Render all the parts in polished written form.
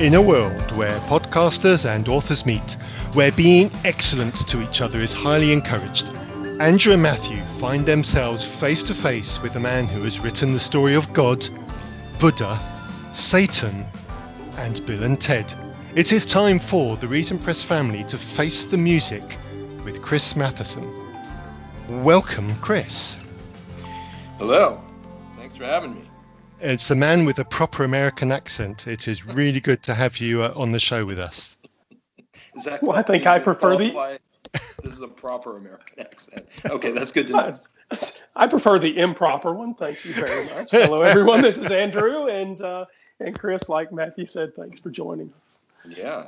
In a world where podcasters and authors meet, where being excellent to each other is highly encouraged, Andrew and Matthew find themselves face to face with a man who has written the story of God, Buddah, Satan, and Bill and Ted. It is time for the Reason Press family to face the music with Chris Matheson. Welcome, Chris. Hello. Thanks for having me. It's a man with a proper American accent. It is really good to have you on the show with us. Is that well, I think I prefer This is a proper American accent. Okay, that's good to know. I prefer the improper one. Thank you very much. Hello, everyone. This is Andrew, and Chris, like Matthew said, thanks for joining us. Yeah.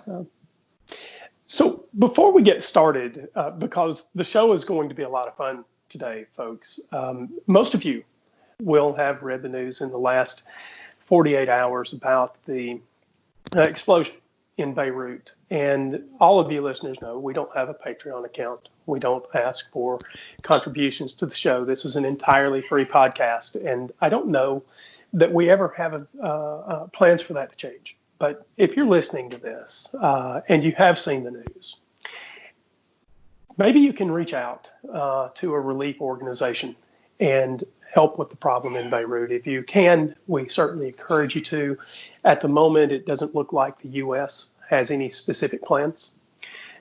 So before we get started, because the show is going to be a lot of fun today, folks, most of you will have read the news in the last 48 hours about the explosion in Beirut. And all of you listeners know we don't have a Patreon account. We don't ask for contributions to the show. This is an entirely free podcast. And I don't know that we ever have plans for that to change. But if you're listening to this and you have seen the news, maybe you can reach out to a relief organization and help with the problem in Beirut. If you can, we certainly encourage you to. At the moment, it doesn't look like the U.S. has any specific plans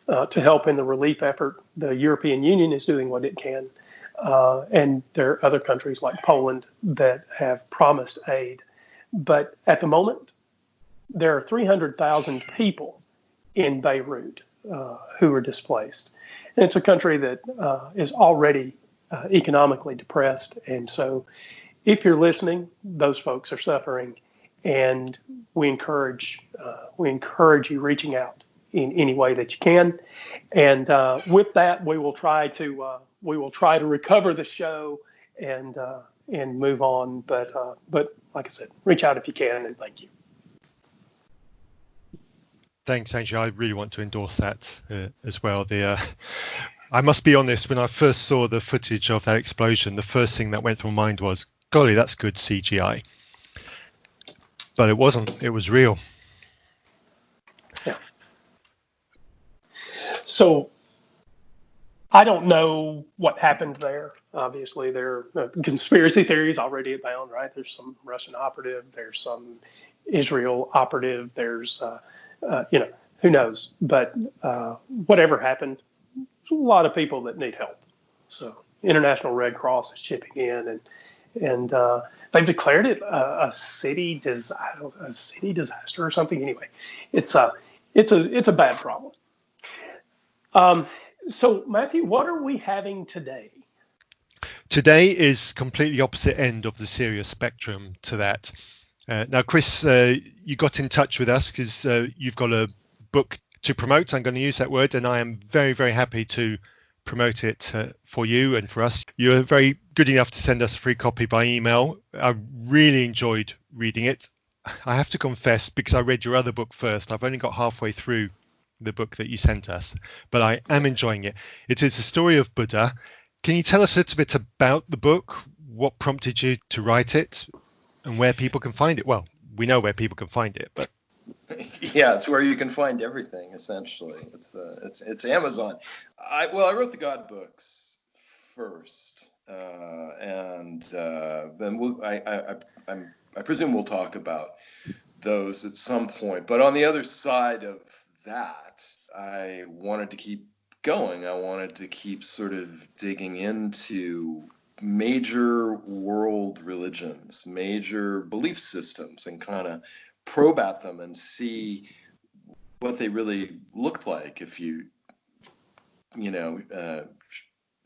to help in the relief effort. The European Union is doing what it can. And there are other countries like Poland that have promised aid. But at the moment, there are 300,000 people in Beirut who are displaced. And it's a country that is already economically depressed. And so if you're listening, those folks are suffering, and we encourage you reaching out in any way that you can. And with that, we will try to recover the show and move on. But like I said, reach out if you can, and thank you. Thanks, Andrew. I really want to endorse that as well. I must be honest, when I first saw the footage of that explosion, the first thing that went through my mind was, golly, that's good CGI. But it wasn't. It was real. Yeah. So I don't know what happened there. Obviously, there are conspiracy theories already abound, right? There's some Russian operative. There's some Israel operative. There's, who knows? But whatever happened, a lot of people that need help. So International Red Cross is chipping in, and they've declared it a city disaster or something. Anyway, it's a bad problem. So Matthew, what are we having today? Today is completely opposite end of the serious spectrum to that. Now, Chris, you got in touch with us because you've got a book to promote. I'm going to use that word, and I am very, very happy to promote it for you and for us. You were very good enough to send us a free copy by email. I really enjoyed reading it. I have to confess, because I read your other book first, I've only got halfway through the book that you sent us, but I am enjoying it. It is the story of Buddah. Can you tell us a little bit about the book, what prompted you to write it, and where people can find it? Well, we know where people can find it, but yeah, it's where you can find everything. Essentially, it's Amazon. I wrote the God books first, and then I presume we'll talk about those at some point. But on the other side of that, I wanted to keep going. I wanted to keep sort of digging into major world religions, major belief systems, and kind of probe at them and see what they really looked like if you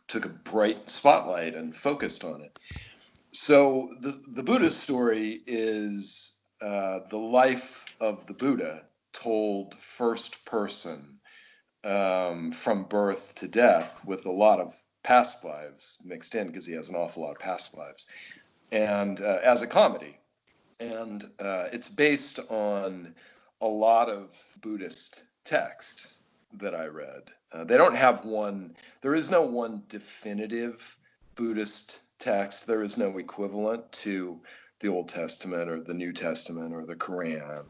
took a bright spotlight and focused on it. So the Buddha story is the life of the Buddha told first person, from birth to death, with a lot of past lives mixed in, because he has an awful lot of past lives, and as a comedy. And it's based on a lot of Buddhist text that I read. They don't have one, there is no one definitive Buddhist text. There is no equivalent to the Old Testament or the New Testament or the Quran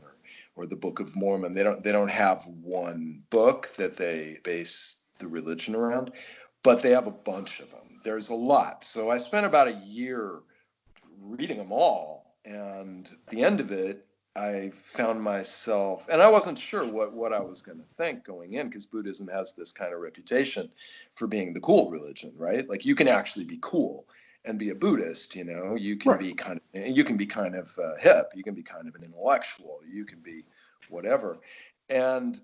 or the Book of Mormon. They don't have one book that they base the religion around, but they have a bunch of them. There's a lot. So I spent about a year reading them all, and at the end of it, I found myself, and I wasn't sure what I was going to think going in, because Buddhism has this kind of reputation for being the cool religion, right? Like you can actually be cool and be a Buddhist, you know. You can be kind of hip, you can be kind of an intellectual, you can be whatever. And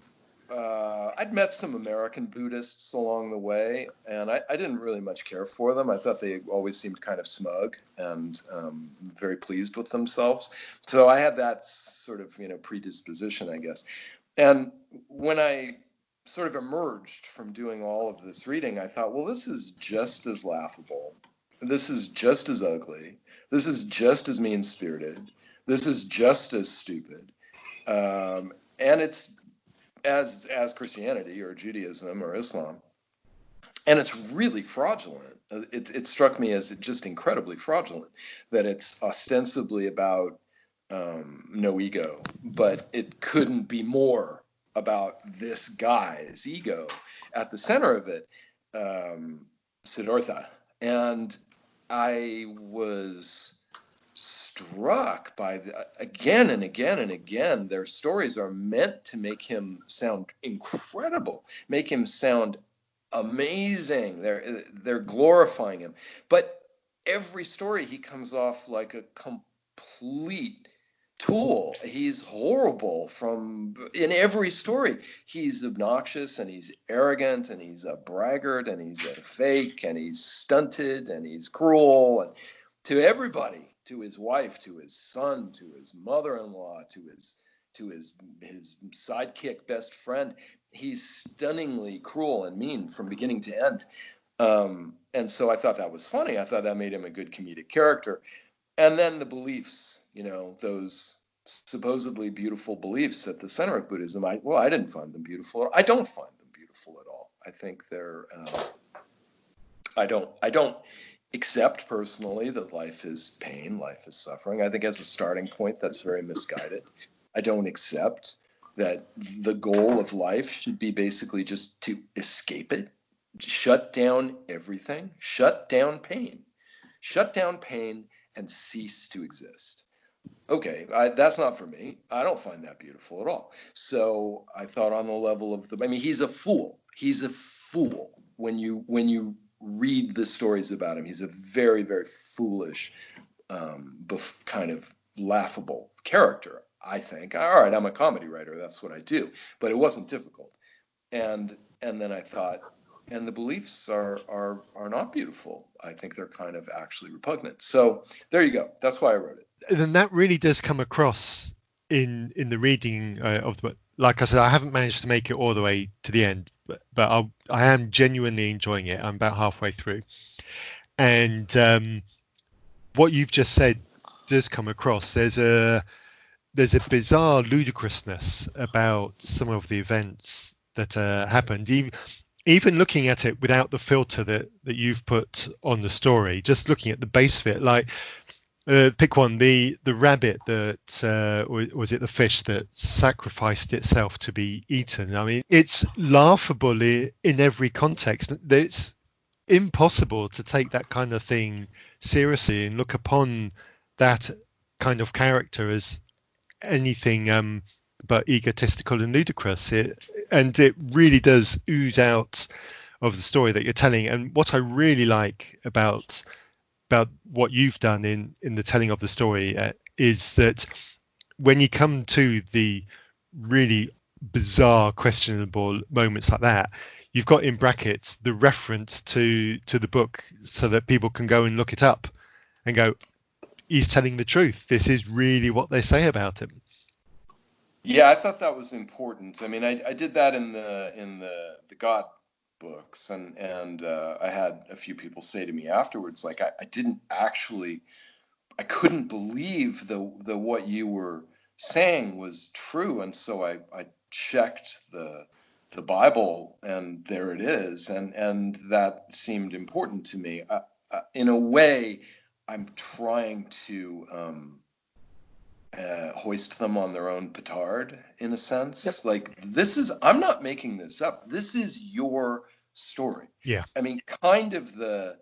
I'd met some American Buddhists along the way, and I didn't really much care for them. I thought they always seemed kind of smug and very pleased with themselves. So I had that sort of, predisposition, I guess. And when I sort of emerged from doing all of this reading, I thought, well, this is just as laughable. This is just as ugly. This is just as mean-spirited. This is just as stupid. And it's as Christianity or Judaism or Islam, and it's really fraudulent. It struck me as just incredibly fraudulent that it's ostensibly about no ego, but it couldn't be more about this guy's ego at the center of it, Siddhartha. And I was struck by again and again and again, their stories are meant to make him sound incredible, make him sound amazing. They're glorifying him, but every story he comes off like a complete tool. He's horrible in every story. He's obnoxious and he's arrogant and he's a braggart and he's a fake and he's stunted and he's cruel, and to everybody. To his wife, to his son, to his mother-in-law, to his sidekick best friend. He's stunningly cruel and mean from beginning to end. And so I thought that was funny. I thought that made him a good comedic character. And then the beliefs, those supposedly beautiful beliefs at the center of Buddhism, I didn't find them beautiful. I don't find them beautiful at all. I think they're, I don't accept personally that life is pain, life is suffering. I think as a starting point, that's very misguided. I don't accept that the goal of life should be basically just to escape it, shut down everything, shut down pain and cease to exist. Okay, that's not for me. I don't find that beautiful at all. So I thought on the level of he's a fool. He's a fool when you read the stories about him. He's a very, very foolish, kind of laughable character, I think. All right, I'm a comedy writer. That's what I do. But it wasn't difficult. And then I thought, and the beliefs are not beautiful. I think they're kind of actually repugnant. So there you go. That's why I wrote it. And that really does come across in the reading of the book. Like I said, I haven't managed to make it all the way to the end, but I am genuinely enjoying it. I'm about halfway through. And what you've just said does come across. There's a bizarre ludicrousness about some of the events that happened. Even looking at it without the filter that you've put on the story, just looking at the base of it, like pick one, the rabbit that was it the fish that sacrificed itself to be eaten. I mean, it's laughable in every context. It's impossible to take that kind of thing seriously and look upon that kind of character as anything but egotistical and ludicrous. And it really does ooze out of the story that you're telling. And what I really like about what you've done in the telling of the story is that when you come to the really bizarre, questionable moments like that, you've got in brackets the reference to the book so that people can go and look it up and go, he's telling the truth. This is really what they say about him. Yeah, I thought that was important. I mean, I did that in the God books, and I had a few people say to me afterwards, like, I couldn't believe the what you were saying was true, and so I checked the Bible, and there it is, and that seemed important to me. In a way, I'm trying to hoist them on their own petard, in a sense. Yep. Like, I'm not making this up. This is your story. Yeah. I mean, kind of the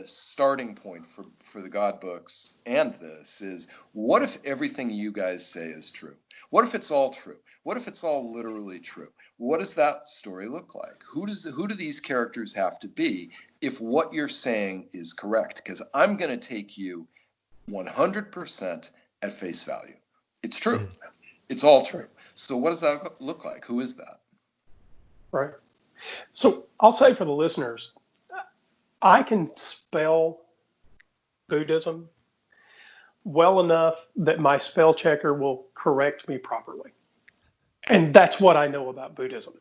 starting point for the God books and this is, what if everything you guys say is true? What if it's all true? What if it's all literally true? What does that story look like? Who do these characters have to be if what you're saying is correct? Because I'm going to take you 100% at face value. It's true. It's all true. So what does that look like? Who is that? Right. So I'll say for the listeners, I can spell Buddhism well enough that my spell checker will correct me properly. And that's what I know about Buddhism,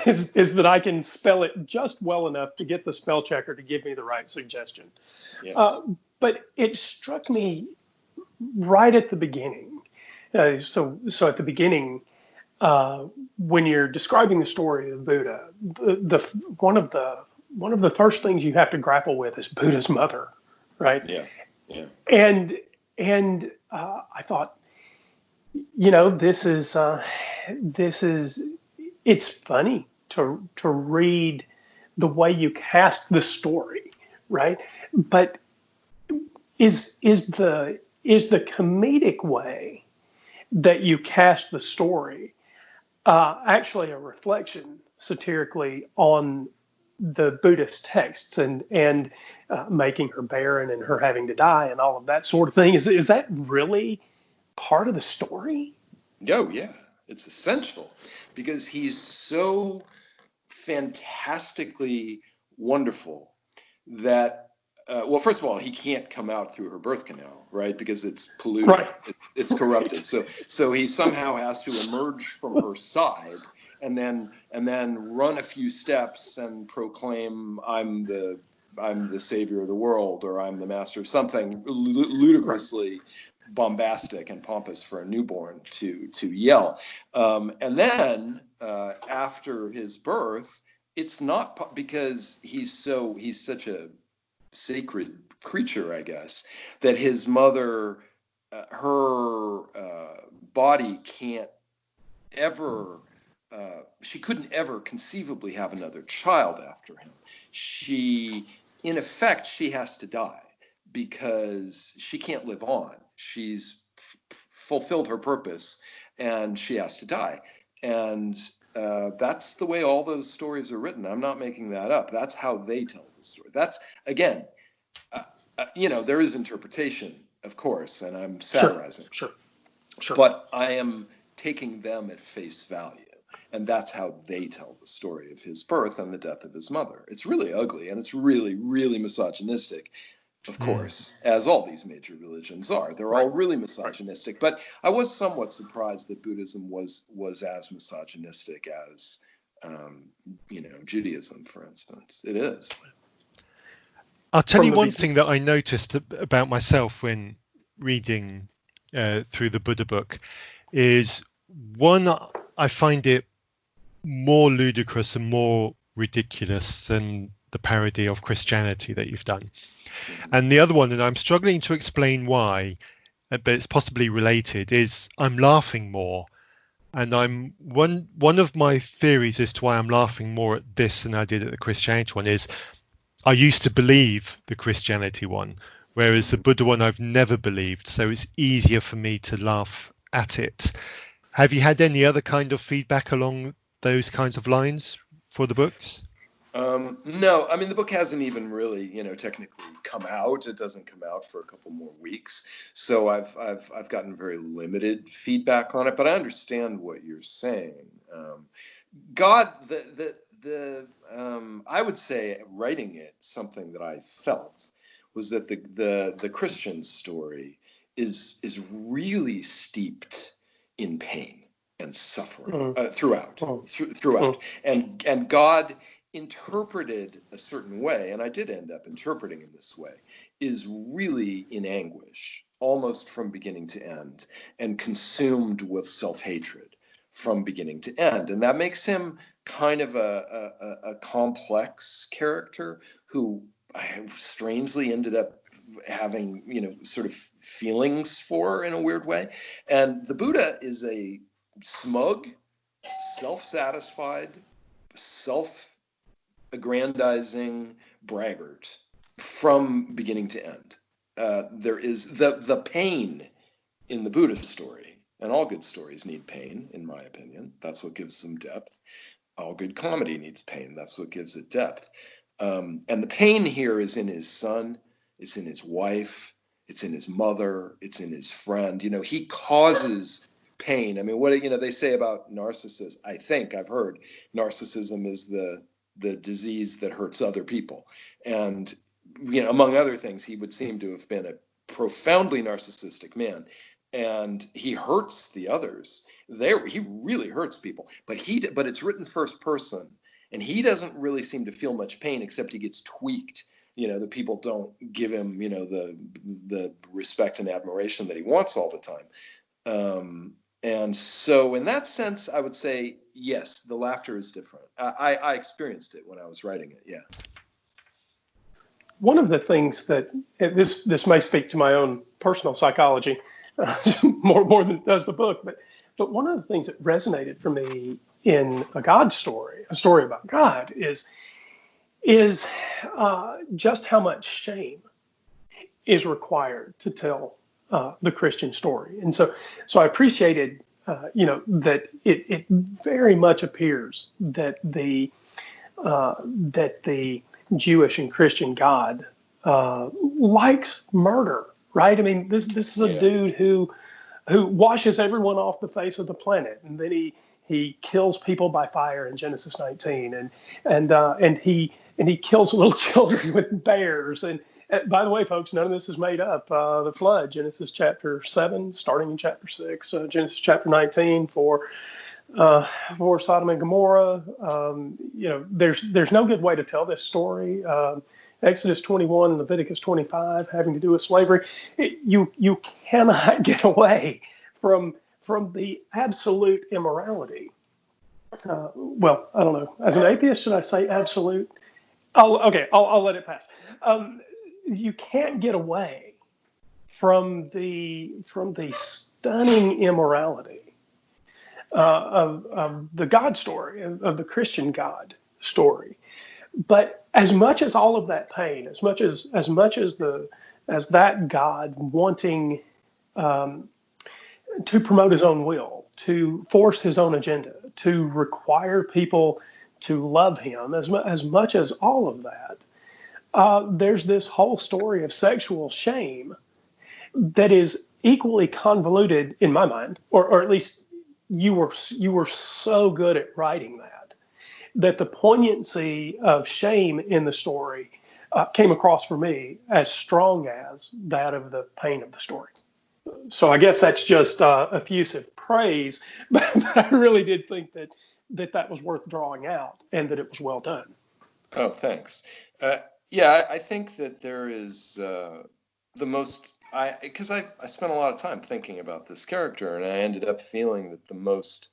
is that I can spell it just well enough to get the spell checker to give me the right suggestion. Yeah. But it struck me right at the beginning. So at the beginning, when you're describing the story of Buddha, one of the first things you have to grapple with is Buddha's mother, right? Yeah. Yeah. And I thought, this is it's funny to read the way you cast the story, right? But is the comedic way that you cast the story actually a reflection satirically on the Buddhist texts and making her barren and her having to die and all of that sort of thing? Is that really part of the story? Oh, yeah. It's essential because he's so fantastically wonderful that, well, first of all, he can't come out through her birth canal, right? Because it's polluted, Right. It's corrupted. So he somehow has to emerge from her side and then run a few steps and proclaim, I'm the savior of the world, or I'm the master of something ludicrously bombastic and pompous for a newborn to yell. And then after his birth, it's not because he's such a sacred creature, I guess, that his mother, her body can't ever, she couldn't ever conceivably have another child after him. In effect, she has to die because she can't live on. She's fulfilled her purpose and she has to die. And that's the way all those stories are written. I'm not making that up. That's how they tell the story. That's, again, there is interpretation, of course, and I'm satirizing. Sure. But I am taking them at face value. And that's how they tell the story of his birth and the death of his mother. It's really ugly, and it's really, really misogynistic, of course, as all these major religions are. They're all really misogynistic. But I was somewhat surprised that Buddhism was as misogynistic as, Judaism, for instance. It is. I'll tell you one thing that I noticed about myself when reading through the Buddha book is, one, I find it more ludicrous and more ridiculous than the parody of Christianity that you've done. And the other one, and I'm struggling to explain why, but it's possibly related, is I'm laughing more. And I'm one of my theories as to why I'm laughing more at this than I did at the Christianity one is I used to believe the Christianity one, whereas the Buddha one I've never believed. So it's easier for me to laugh at it. Have you had any other kind of feedback along those kinds of lines for the books? No, I mean, the book hasn't even really, technically come out. It doesn't come out for a couple more weeks. So I've gotten very limited feedback on it, but I understand what you're saying. God, I would say writing it, something that I felt was that the Christian story is really steeped in pain and suffering throughout. And God interpreted a certain way, and I did end up interpreting in this way, is really in anguish, almost from beginning to end, and consumed with self-hatred from beginning to end. And that makes him kind of a complex character who strangely ended up having, sort of feelings for in a weird way. And the Buddha is a smug, self-satisfied, self-aggrandizing braggart from beginning to end. There is the pain in the Buddha story, and all good stories need pain, in my opinion. That's what gives them depth. All good comedy needs pain. That's what gives it depth. And the pain here is in his son, it's in his wife, it's in his mother, it's in his friend. He causes pain. I mean, what they say about narcissists, I think I've heard narcissism is the disease that hurts other people. And among other things, he would seem to have been a profoundly narcissistic man, and he hurts the others. He really hurts people, but it's written first person, and he doesn't really seem to feel much pain, except he gets tweaked. The people don't give him, the respect and admiration that he wants all the time. And so in that sense, I would say, yes, the laughter is different. I experienced it when I was writing it. Yeah. One of the things that this may speak to my own personal psychology more than does the book, but one of the things that resonated for me in a God story, a story about God, is just how much shame is required to tell the Christian story. And so I appreciated that it very much appears that the Jewish and Christian God likes murder, right? I mean, this is a dude who washes everyone off the face of the planet, and then he kills people by fire in Genesis 19, and he kills little children with bears. And by the way, folks, none of this is made up. The flood, Genesis chapter 7, starting in chapter 6, Genesis chapter 19 for Sodom and Gomorrah. There's no good way to tell this story. Exodus 21 and Leviticus 25 having to do with slavery. You cannot get away from the absolute immorality. Well, I don't know. As an atheist, should I say absolute? I'll let it pass. You can't get away from the stunning immorality of the God story, of the Christian God story. But as much as all of that pain, as much as that God wanting to promote his own will, to force his own agenda, to require people to love him, as much as all of that, there's this whole story of sexual shame that is equally convoluted in my mind, or at least you were so good at writing that the poignancy of shame in the story came across for me as strong as that of the pain of the story. So I guess that's just effusive praise, but I really did think that was worth drawing out and that it was well done. Oh, thanks. I think that there is the most, because I spent a lot of time thinking about this character, and I ended up feeling that the most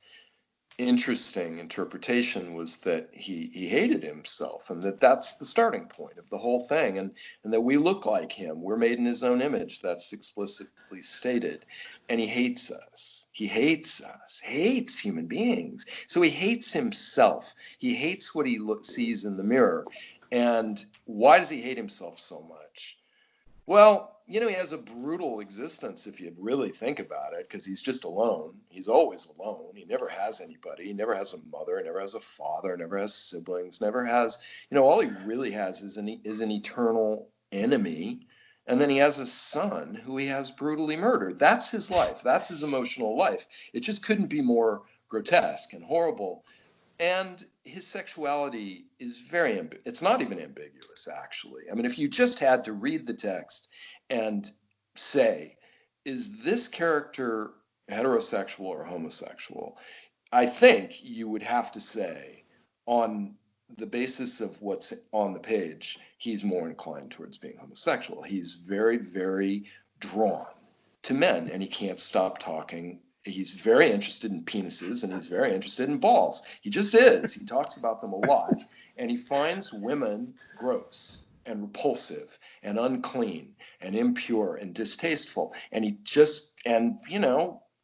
interesting interpretation was that he hated himself, and that's the starting point of the whole thing, and that we look like him. We're made in his own image. That's explicitly stated. And he hates us. He hates us, hates human beings. So he hates himself. He hates what he sees in the mirror. And why does he hate himself so much? Well, he has a brutal existence if you really think about it, because he's just alone. He's always alone. He never has anybody. He never has a mother, never has a father, never has siblings, never has, all he really has is an eternal enemy. And then he has a son who he has brutally murdered. That's his life. That's his emotional life. It just couldn't be more grotesque and horrible. And his sexuality is it's not even ambiguous, actually. I mean, if you just had to read the text and say, is this character heterosexual or homosexual? I think you would have to say, on the basis of what's on the page, he's more inclined towards being homosexual. He's very, very drawn to men, and he can't stop talking. He's very interested in penises, and he's very interested in balls. He just is. He talks about them a lot, and he finds women gross. and repulsive and unclean and impure and distasteful. And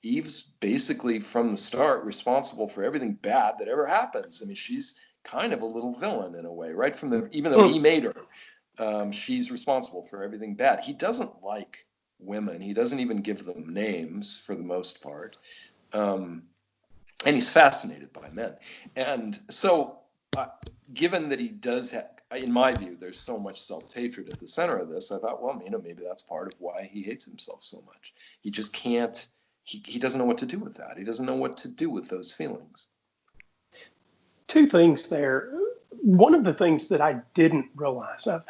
Eve's basically from the start responsible for everything bad that ever happens. I mean, she's kind of a little villain in a way, right? Even though he made her, she's responsible for everything bad. He doesn't like women. He doesn't even give them names for the most part. And he's fascinated by men. And so given that he does have, in my view, there's so much self-hatred at the center of this, I thought, well, maybe that's part of why he hates himself so much. He just can't, he doesn't know what to do with that. He doesn't know what to do with those feelings. Two things there. One of the things that I didn't realize, I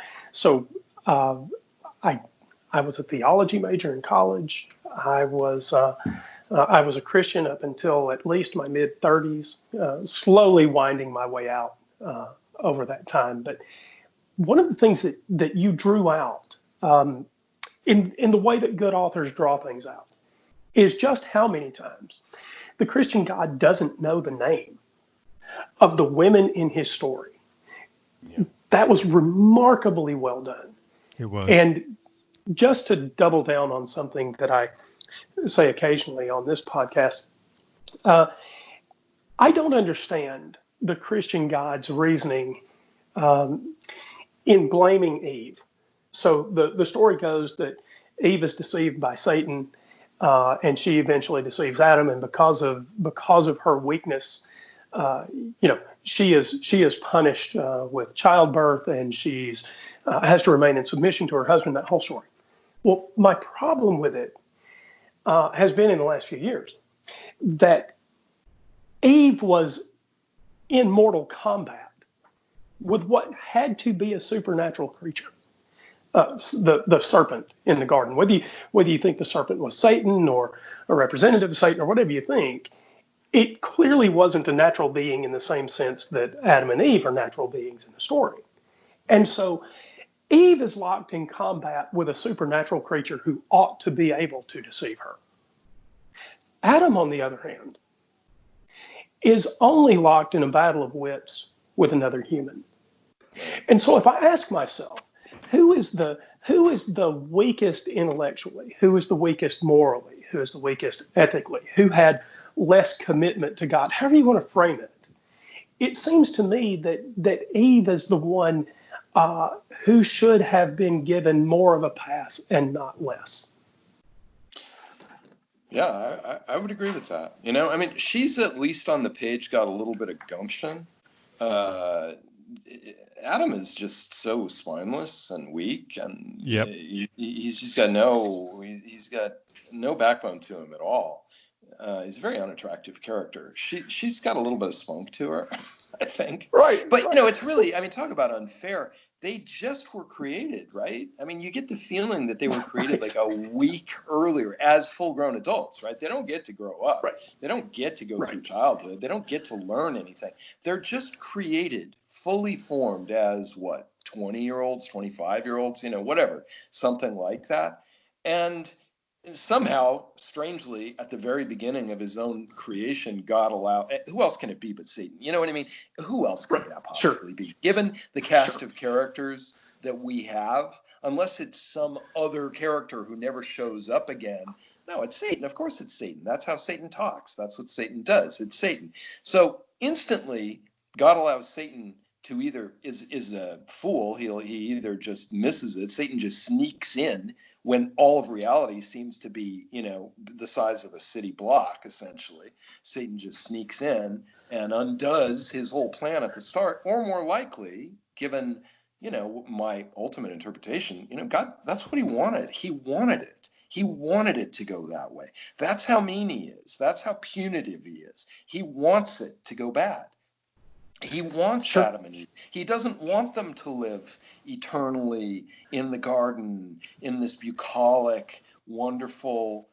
was a theology major in college. I was a Christian up until at least my mid-30s, slowly winding my way out over that time. But one of the things that you drew out in the way that good authors draw things out is just how many times the Christian God doesn't know the name of the women in his story. Yeah. That was remarkably well done. It was. And just to double down on something that I say occasionally on this podcast, I don't understand the Christian God's reasoning in blaming Eve. So the story goes that Eve is deceived by Satan, and she eventually deceives Adam, and because of her weakness, she is punished with childbirth, and she's has to remain in submission to her husband. That whole story. Well, my problem with it has been in the last few years that Eve was in mortal combat with what had to be a supernatural creature, the serpent in the garden. Whether you think the serpent was Satan or a representative of Satan or whatever you think, it clearly wasn't a natural being in the same sense that Adam and Eve are natural beings in the story. And so Eve is locked in combat with a supernatural creature who ought to be able to deceive her. Adam, on the other hand, is only locked in a battle of wits with another human. And so if I ask myself, who is the weakest intellectually, who is the weakest morally, who is the weakest ethically, who had less commitment to God, however you want to frame it, it seems to me that Eve is the one who should have been given more of a pass and not less. Yeah, I would agree with that. She's at least on the page got a little bit of gumption. Adam is just so spineless and weak, and yep. He's got no backbone to him at all. He's a very unattractive character. She's got a little bit of spunk to her, I think. Right. But it's really, talk about unfair. They just were created, right? You get the feeling that they were created like a week earlier as full-grown adults, right? They don't get to grow up. Right. They don't get to go through childhood. They don't get to learn anything. They're just created, fully formed as 20-year-olds, 25-year-olds, whatever, something like that. And somehow, strangely, at the very beginning of his own creation, God allowed, who else can it be but Satan? You know what I mean? Who else could that possibly be? Given the cast of characters that we have, unless it's some other character who never shows up again. No, it's Satan. Of course it's Satan. That's how Satan talks. That's what Satan does. It's Satan. So instantly, God allows Satan to is a fool. He either just misses it. Satan just sneaks in when all of reality seems to be, the size of a city block, essentially. Satan just sneaks in and undoes his whole plan at the start, or more likely, given, my ultimate interpretation, God, that's what he wanted. He wanted it. He wanted it to go that way. That's how mean he is. That's how punitive he is. He wants it to go bad. He wants Adam and Eve. He doesn't want them to live eternally in the garden, in this bucolic, wonderful.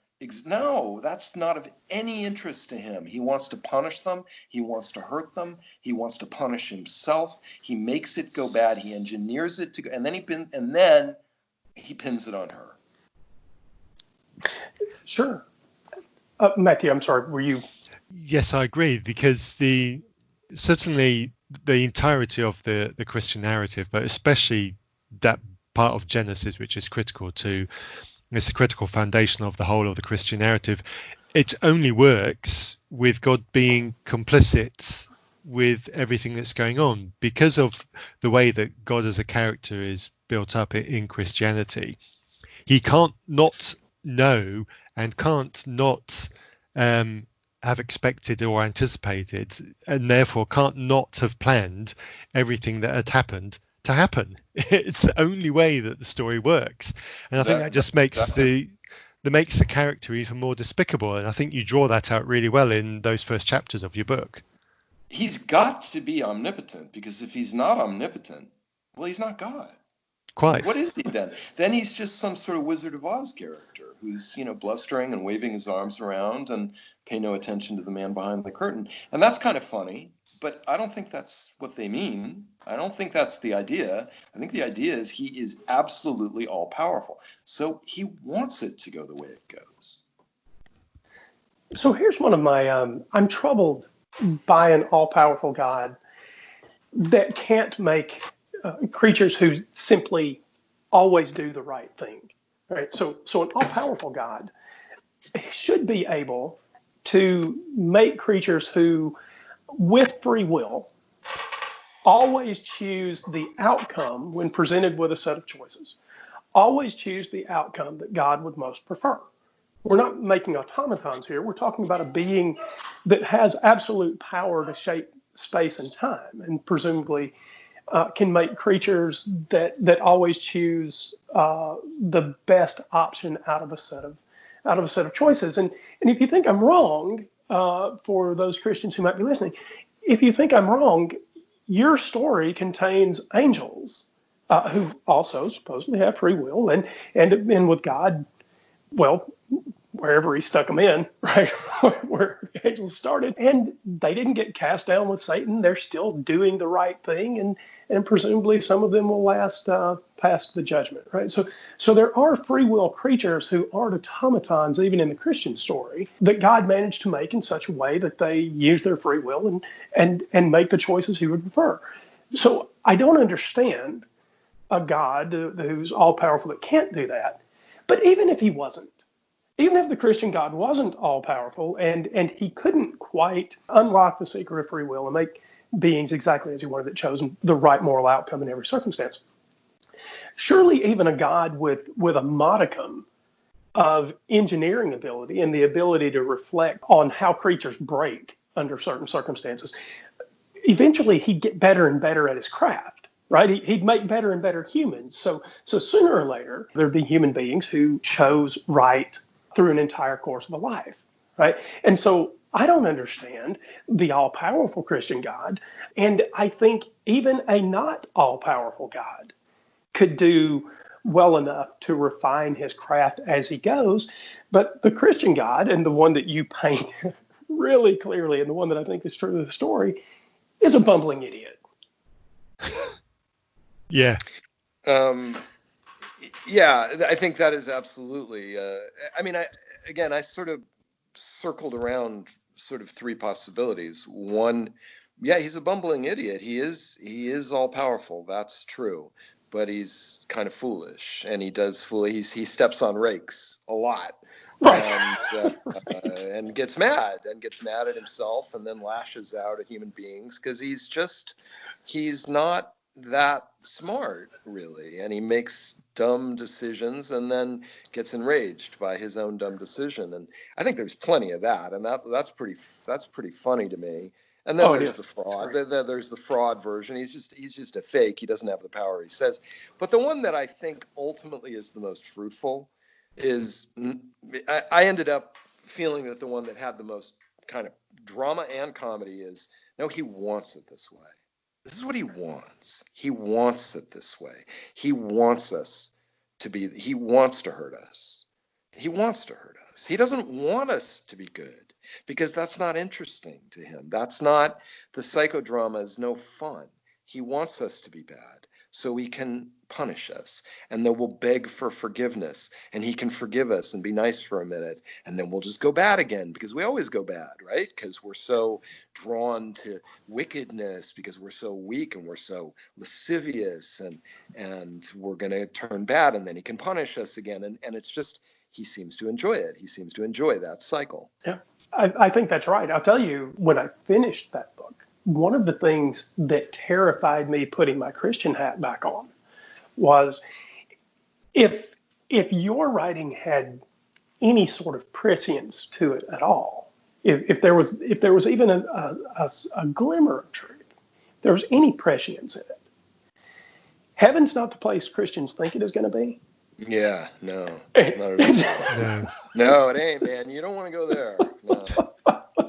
No, that's not of any interest to him. He wants to punish them. He wants to hurt them. He wants to punish himself. He makes it go bad. He engineers it to go, and then he pins it on her. Sure. Matthew, I'm sorry. Were you? Yes, I agree, because certainly the entirety of the Christian narrative, but especially that part of Genesis, which is critical to, it's the critical foundation of the whole of the Christian narrative. It only works with God being complicit with everything that's going on because of the way that God as a character is built up in Christianity. He can't not know and can't not have expected or anticipated, and therefore can't not have planned everything that had happened to happen. It's the only way that the story works, and I think that just makes makes the character even more despicable. And I think you draw that out really well in those first chapters of your book. He's got to be omnipotent, because if he's not omnipotent, well, he's not God. Quite. What is he then? Then he's just some sort of Wizard of Oz character who's, blustering and waving his arms around and pay no attention to the man behind the curtain. And that's kind of funny, but I don't think that's what they mean. I don't think that's the idea. I think the idea is he is absolutely all-powerful. So he wants it to go the way it goes. So here's one of my, I'm troubled by an all-powerful God that can't make creatures who simply always do the right thing, right? So an all-powerful God should be able to make creatures who, with free will, always choose the outcome when presented with a set of choices. Always choose the outcome that God would most prefer. We're not making automatons here. We're talking about a being that has absolute power to shape space and time, and presumably can make creatures that always choose the best option out of a set of choices. And if you think I'm wrong, for those Christians who might be listening, if you think I'm wrong, your story contains angels who also supposedly have free will, and with God, well, wherever he stuck them in, right, where the angels started, and they didn't get cast down with Satan. They're still doing the right thing, and presumably some of them will last past the judgment, right? So there are free will creatures who aren't automatons, even in the Christian story, that God managed to make in such a way that they use their free will and make the choices he would prefer. So I don't understand a God who's all powerful that can't do that. But even if he wasn't, even if the Christian God wasn't all-powerful and he couldn't quite unlock the secret of free will and make beings exactly as he wanted, that chose the right moral outcome in every circumstance, surely even a God with a modicum of engineering ability and the ability to reflect on how creatures break under certain circumstances, eventually he'd get better and better at his craft. Right? He'd make better and better humans. So sooner or later, there'd be human beings who chose right through an entire course of a life, right? And so I don't understand the all-powerful Christian God, and I think even a not all-powerful God could do well enough to refine his craft as he goes. But the Christian God, and the one that you paint really clearly, and the one that I think is true of the story, is a bumbling idiot. Yeah. Yeah, I think that is absolutely. I sort of circled around sort of three possibilities. One, yeah, he's a bumbling idiot. He is all powerful. That's true, but he's kind of foolish, and he steps on rakes a lot, right. And gets mad at himself, and then lashes out at human beings because he's not that smart, really, and he makes dumb decisions and then gets enraged by his own dumb decision. And I think there's plenty of that, and that's pretty funny to me. And then there's the fraud. There's the fraud version. He's just a fake. He doesn't have the power he says. But the one that I think ultimately is the most fruitful is I ended up feeling that the one that had the most kind of drama and comedy is, no, he wants it this way. This is what he wants. He wants it this way. He wants he wants to hurt us. He wants to hurt us. He doesn't want us to be good because that's not interesting to him. That's not, the psychodrama is no fun. He wants us to be bad so he can punish us, and then we'll beg for forgiveness, and he can forgive us and be nice for a minute, and then we'll just go bad again, because we always go bad, right? Because we're so drawn to wickedness, because we're so weak and we're so lascivious, and we're going to turn bad, and then he can punish us again. And it's just, he seems to enjoy it. He seems to enjoy that cycle. Yeah, I think that's right. I'll tell you, when I finished that book, one of the things that terrified me putting my Christian hat back on was if your writing had any sort of prescience to it at all, if there was even a glimmer of truth, if there was any prescience in it, heaven's not the place Christians think it is going to be. Yeah, no, not at all. No, it ain't, man. You don't want to go there. No,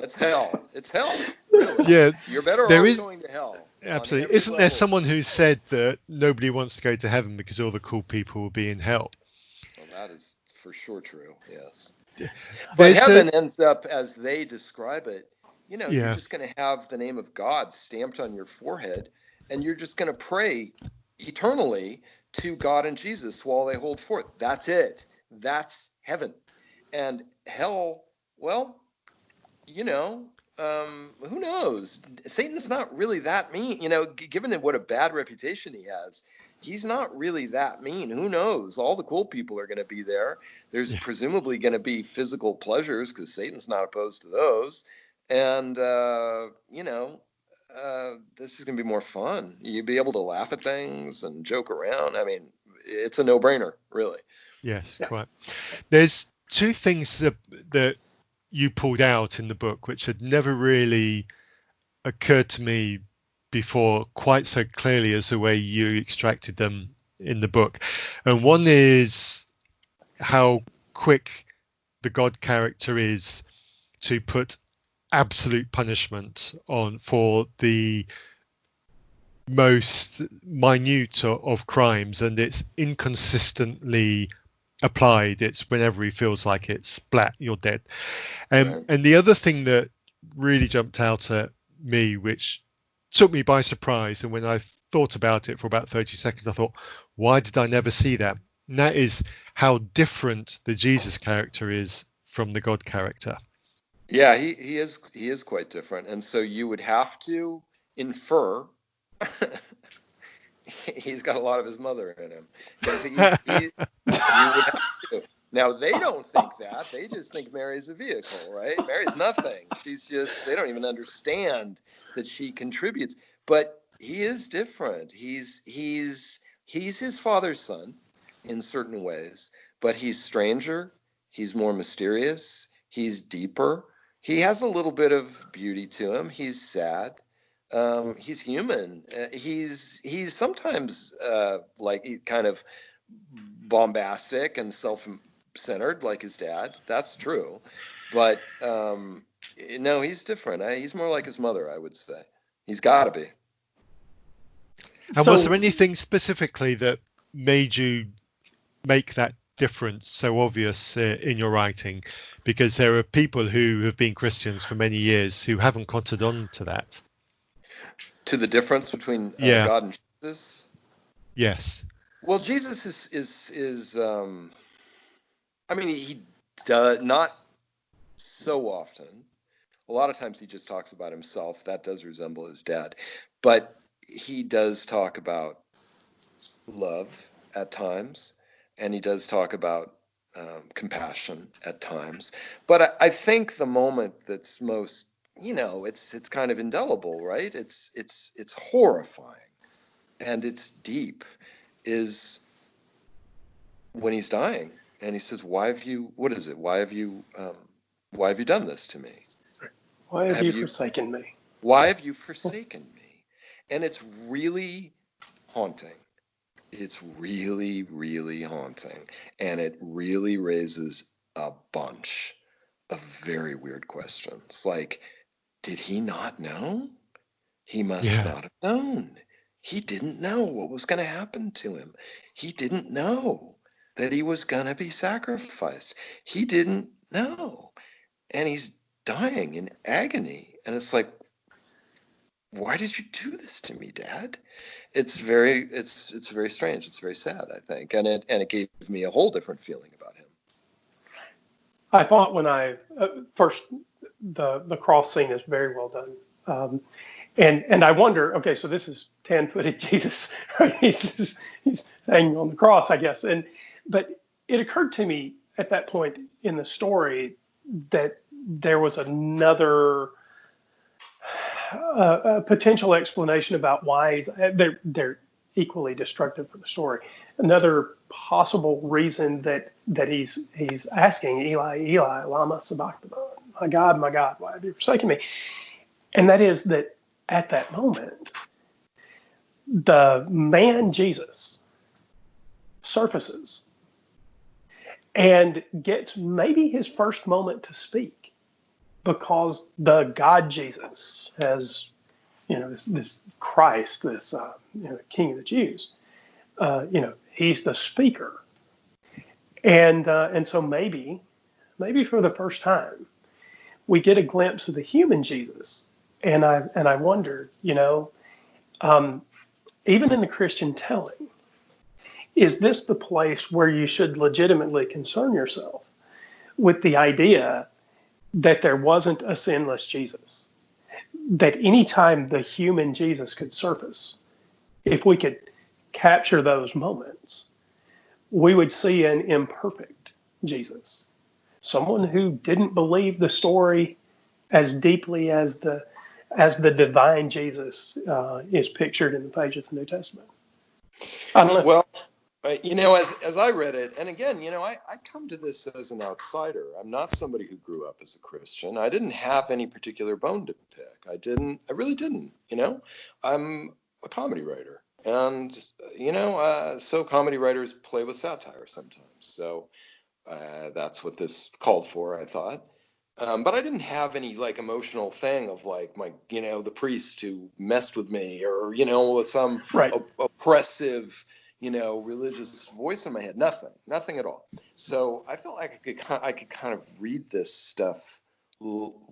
it's hell. It's hell. Really. Yeah, you're better off going to hell. Absolutely. Isn't there someone who said that nobody wants to go to heaven because all the cool people will be in hell? Well, that is for sure true. Yes. Yeah. But heaven ends up as they describe it. You know, Yeah. You're just going to have the name of God stamped on your forehead, and you're just going to pray eternally to God and Jesus while they hold forth. That's it. That's heaven. And hell, well, you know, who knows? Satan's not really that mean. You know, given what a bad reputation he has, he's not really that mean. Who knows? All the cool people are going to be there. There's presumably going to be physical pleasures, because Satan's not opposed to those. And, you know, this is going to be more fun. You'll be able to laugh at things and joke around. I mean, it's a no-brainer, really. Yes, quite. There's two things that you pulled out in the book which had never really occurred to me before quite so clearly as the way you extracted them in the book. And one is how quick the God character is to put absolute punishment on for the most minute of crimes, and it's inconsistently applied. It's whenever he feels like it, splat, you're dead. And the other thing that really jumped out at me, which took me by surprise, and when I thought about it for about 30 seconds, I thought, why did I never see that? And that is how different the Jesus character is from the God character. Yeah, he is quite different. And so you would have to infer he's got a lot of his mother in him. You would have to. Now, they don't think that. They just think Mary's a vehicle, right? Mary's nothing. She's just, they don't even understand that she contributes. But he is different. He's his father's son in certain ways, but he's stranger. He's more mysterious. He's deeper. He has a little bit of beauty to him. He's sad. He's human. He's sometimes like kind of bombastic and self-centered like his dad. That's true. But no, he's different. He's more like his mother, I would say. He's got to be. And was there anything specifically that made you make that difference so obvious in your writing? Because there are people who have been Christians for many years who haven't cottoned on to that. To the difference between God and Jesus? Yes. Well, Jesus is I mean, he does not so often. A lot of times he just talks about himself. That does resemble his dad. But he does talk about love at times, and he does talk about compassion at times. But I think the moment that's most, you know, it's kind of indelible, right? It's horrifying and it's deep, is when he's dying and he says, why have you done this to me? Why have you forsaken me? Why have you forsaken me? And it's really haunting. It's really, really haunting. And it really raises a bunch of very weird questions. Like, did he not know? He must not have known. He didn't know what was going to happen to him. He didn't know that he was going to be sacrificed. He didn't know. And he's dying in agony. And it's like, why did you do this to me, Dad? It's very strange. It's very sad, I think, and it gave me a whole different feeling about him. I thought when I first the cross scene is very well done, and I wonder. Okay, so this is 10-footed Jesus, right? He's hanging on the cross, I guess, but it occurred to me at that point in the story that there was another potential explanation about why they're equally destructive for the story. Another possible reason that he's asking, Eli, Eli, lama sabachthani, my God, why have you forsaken me? And that is that at that moment, the man Jesus surfaces and gets maybe his first moment to speak, because the God Jesus has, this Christ, this King of the Jews, he's the speaker, and so maybe for the first time we get a glimpse of the human Jesus, and I wonder, even in the Christian telling, is this the place where you should legitimately concern yourself with the idea that there wasn't a sinless Jesus? That anytime the human Jesus could surface, if we could capture those moments, we would see an imperfect Jesus. Someone who didn't believe the story as deeply as the divine Jesus is pictured in the pages of the New Testament. I don't know. Well, as I read it, and again, I come to this as an outsider. I'm not somebody who grew up as a Christian. I didn't have any particular bone to pick. I really didn't, I'm a comedy writer. And, so comedy writers play with satire sometimes. So that's what this called for, I thought. But I didn't have any emotional thing of my, the priest who messed with me, or, with some oppressive, religious voice in my head. Nothing at all. So I felt like I could kind of read this stuff,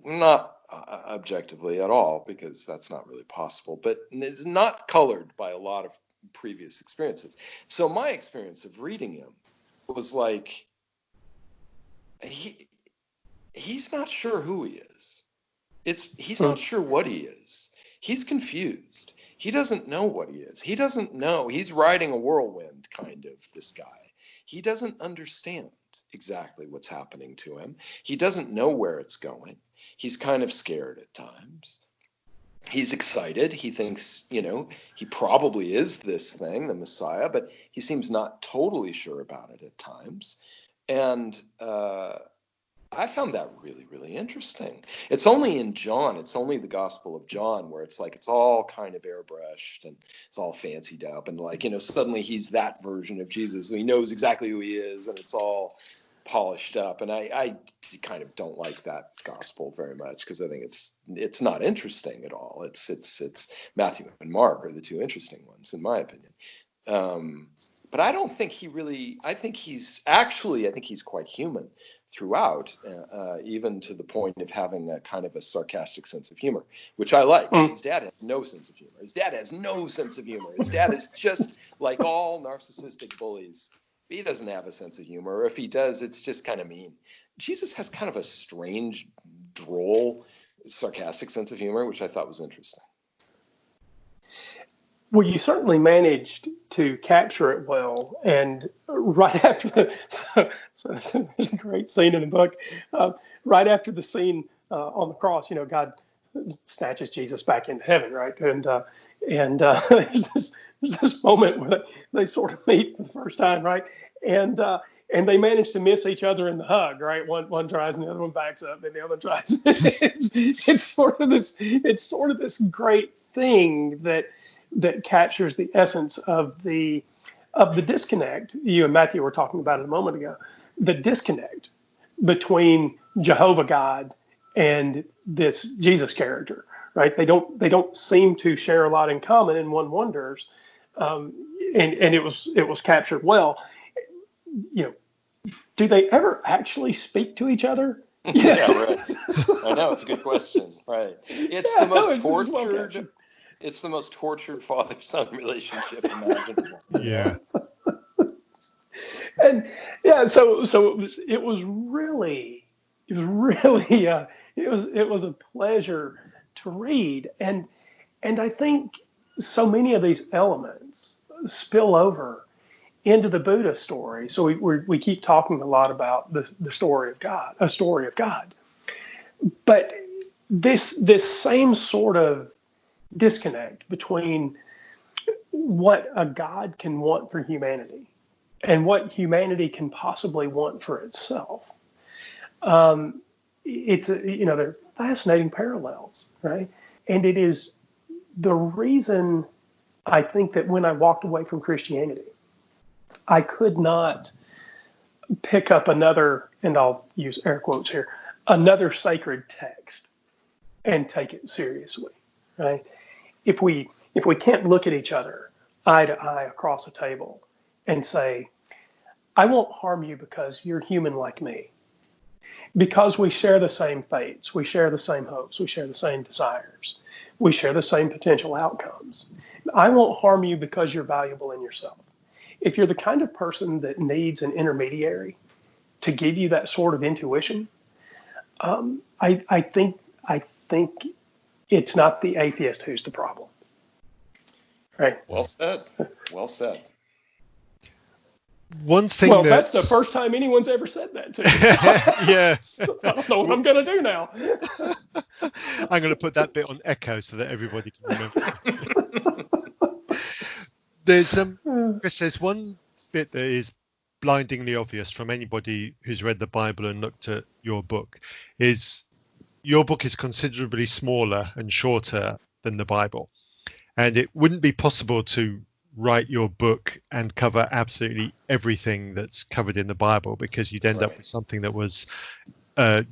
not objectively at all, because that's not really possible, but it's not colored by a lot of previous experiences. So my experience of reading him was like, he's not sure who he is. He's not sure what he is. He's confused. He doesn't know what he is. He doesn't know. He's riding a whirlwind, kind of, this guy. He doesn't understand exactly what's happening to him. He doesn't know where it's going. He's kind of scared at times. He's excited. He thinks, he probably is this thing, the Messiah, but he seems not totally sure about it at times. And I found that really, really interesting. It's only in John, it's only the Gospel of John, where it's all kind of airbrushed and it's all fancied up, and suddenly he's that version of Jesus. He knows exactly who he is, and it's all polished up. And I kind of don't like that gospel very much, because I think it's not interesting at all. It's Matthew and Mark are the two interesting ones, in my opinion. But I don't think I think he's quite human throughout, even to the point of having a kind of a sarcastic sense of humor, which I like. His dad has no sense of humor. His dad is just like all narcissistic bullies. He doesn't have a sense of humor. Or if he does, it's just kind of mean. Jesus has kind of a strange, droll, sarcastic sense of humor, which I thought was interesting. Well, you certainly managed to capture it well. And right after so there's a great scene in the book. Right after the scene on the cross, God snatches Jesus back into heaven, right? And there's this moment where they sort of meet for the first time, right? And they manage to miss each other in the hug, right? One tries and the other one backs up, and the other tries. It's sort of this great thing that captures the essence of the disconnect. You and Matthew were talking about it a moment ago. The disconnect between Jehovah God and this Jesus character, right? They don't seem to share a lot in common, and one wonders. And it was captured well. Do they ever actually speak to each other? Yeah, right. I know, it's a good question. Right. It's the most tortured It's the most tortured father-son relationship imaginable. Yeah. And yeah, so it was really it was a pleasure to read, and I think so many of these elements spill over into the Buddha story. So we keep talking a lot about the story of God, a story of God, but this same sort of disconnect between what a God can want for humanity and what humanity can possibly want for itself. They're fascinating parallels, right? And it is the reason I think that when I walked away from Christianity, I could not pick up another, and I'll use air quotes here, another sacred text and take it seriously, right? If we can't look at each other eye to eye across a table and say, I won't harm you because you're human like me, because we share the same fates, we share the same hopes, we share the same desires, we share the same potential outcomes. I won't harm you because you're valuable in yourself. If you're the kind of person that needs an intermediary to give you that sort of intuition, I think it's not the atheist who's the problem. Right. Well said. Well said. One thing that's the first time anyone's ever said that to me. Yeah. So I don't know what I'm going to do now. I'm going to put that bit on echo so that everybody can remember. There's one bit that is blindingly obvious from anybody who's read the Bible and looked at your book, is your book is considerably smaller and shorter than the Bible. And it wouldn't be possible to write your book and cover absolutely everything that's covered in the Bible, because you'd end up with something that was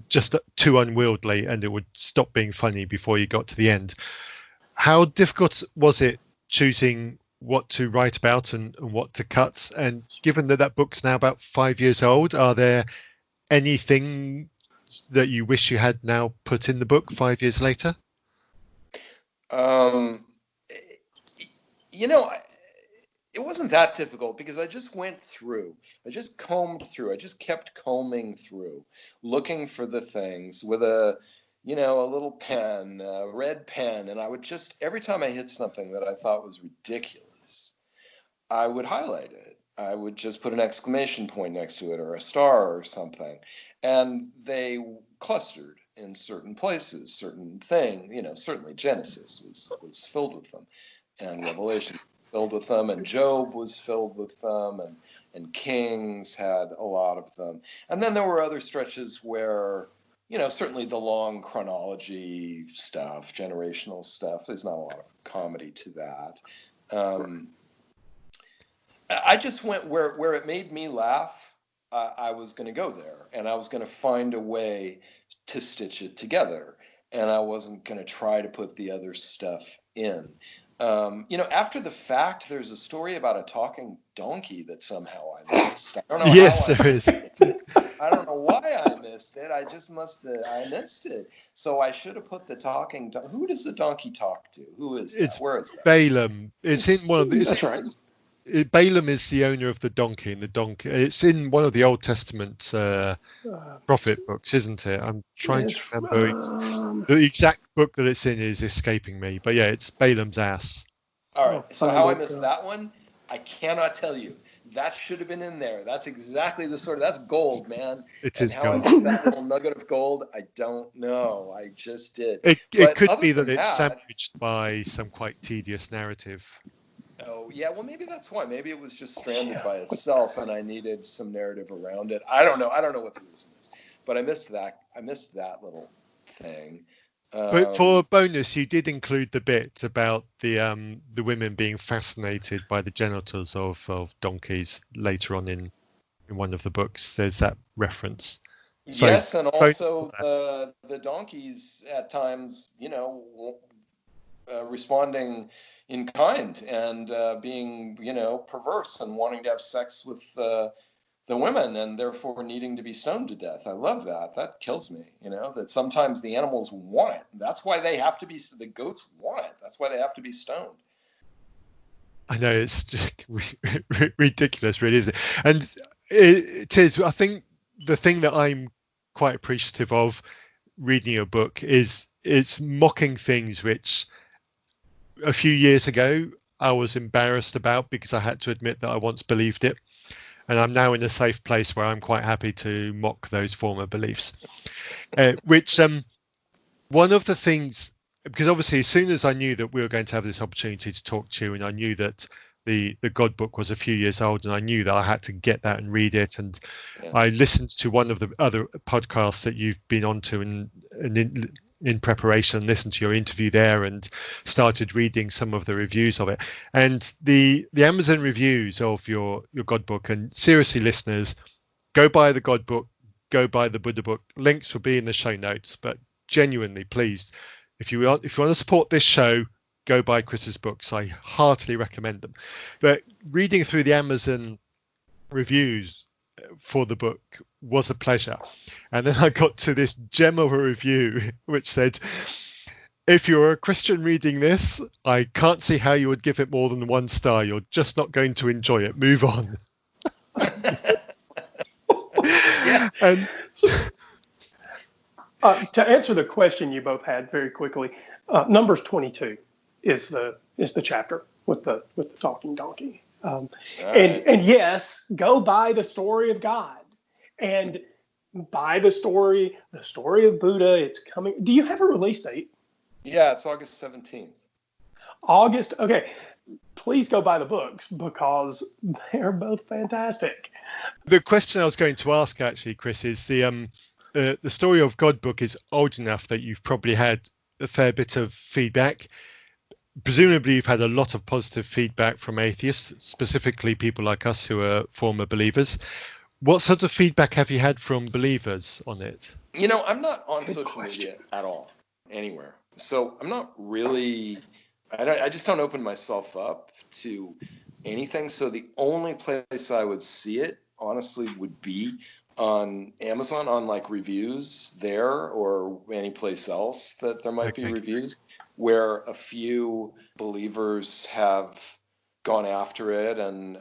just too unwieldy and it would stop being funny before you got to the end. How difficult was it choosing what to write about and what to cut? And given that book's now about 5 years old, are there anything that you wish you had now put in the book 5 years later? It wasn't that difficult because I just went through. I just combed through. I just kept combing through, looking for the things with a little pen, a red pen, and I would just, every time I hit something that I thought was ridiculous, I would highlight it. I would just put an exclamation point next to it or a star or something, and they clustered in certain places, certain thing. Certainly Genesis was filled with them, and Revelation filled with them, and Job was filled with them, and Kings had a lot of them. And then there were other stretches where, certainly the long chronology stuff, generational stuff, there's not a lot of comedy to that. I just went where it made me laugh. I was going to go there, and I was going to find a way to stitch it together, and I wasn't going to try to put the other stuff in. After the fact, there's a story about a talking donkey that somehow I missed. I don't know. Yes, there is. I don't know why I missed it. I just I missed it. So I should have put the talking. Who does the donkey talk to? Who is that? Where is that? Balaam. It's in one of the. That's right. Balaam is the owner of the donkey, and the donkey. It's in one of the Old Testament prophet books, isn't it? I'm trying to remember. The exact book that it's in is escaping me, but yeah, it's Balaam's ass. All right. So how I missed that one, I cannot tell you. That should have been in there. That's exactly the sort of, that's gold, man. It is gold. How I missed that little nugget of gold, I don't know. I just did. It could be that it's sandwiched by some quite tedious narrative. Oh, yeah. Well, maybe that's why. Maybe it was just stranded by itself and I needed some narrative around it. I don't know. I don't know what the reason is. But I missed that. I missed that little thing. But for a bonus, you did include the bit about the women being fascinated by the genitals of donkeys later on in one of the books. There's that reference. So, yes, and also the donkeys at times, responding in kind and being, perverse and wanting to have sex with the women and therefore needing to be stoned to death. I love that. That kills me, that sometimes the animals want it. That's why they have to be, the goats want it. That's why they have to be stoned. I know, it's ridiculous, really, isn't it? And it is. I think the thing that I'm quite appreciative of reading your book is it's mocking things which a few years ago I was embarrassed about because I had to admit that I once believed it. And I'm now in a safe place where I'm quite happy to mock those former beliefs. Which one of the things, because obviously as soon as I knew that we were going to have this opportunity to talk to you, and I knew that the God book was a few years old, and I knew that I had to get that and read it, and I listened to one of the other podcasts that you've been on to, and in preparation, listened to your interview there, and started reading some of the reviews of it. And the Amazon reviews of your God book, and seriously, listeners, go buy the God book, go buy the Buddah book. Links will be in the show notes, but genuinely, please, if you want to support this show, go buy Chris's books. I heartily recommend them. But reading through the Amazon reviews for the book was a pleasure. And then I got to this gem of a review which said, if you're a Christian reading this, I can't see how you would give it more than 1 star. You're just not going to enjoy it. Move on. Yeah. And to answer the question you both had very quickly, Numbers 22 is the chapter with the talking donkey. And yes, go buy the story of God and buy the story of Buddah. It's coming. Do you have a release date? Yeah, it's August 17th. August. Okay. Please go buy the books because they're both fantastic. The question I was going to ask, actually, Chris, is the Story of God book is old enough that you've probably had a fair bit of feedback. Presumably you've had a lot of positive feedback from atheists, specifically people like us who are former believers. What sort of feedback have you had from believers on it? I'm not on social media at all, anywhere. So I'm not really, I just don't open myself up to anything. So the only place I would see it, honestly, would be on Amazon, on like reviews there, or any place else that there might be reviews, where a few believers have gone after it. And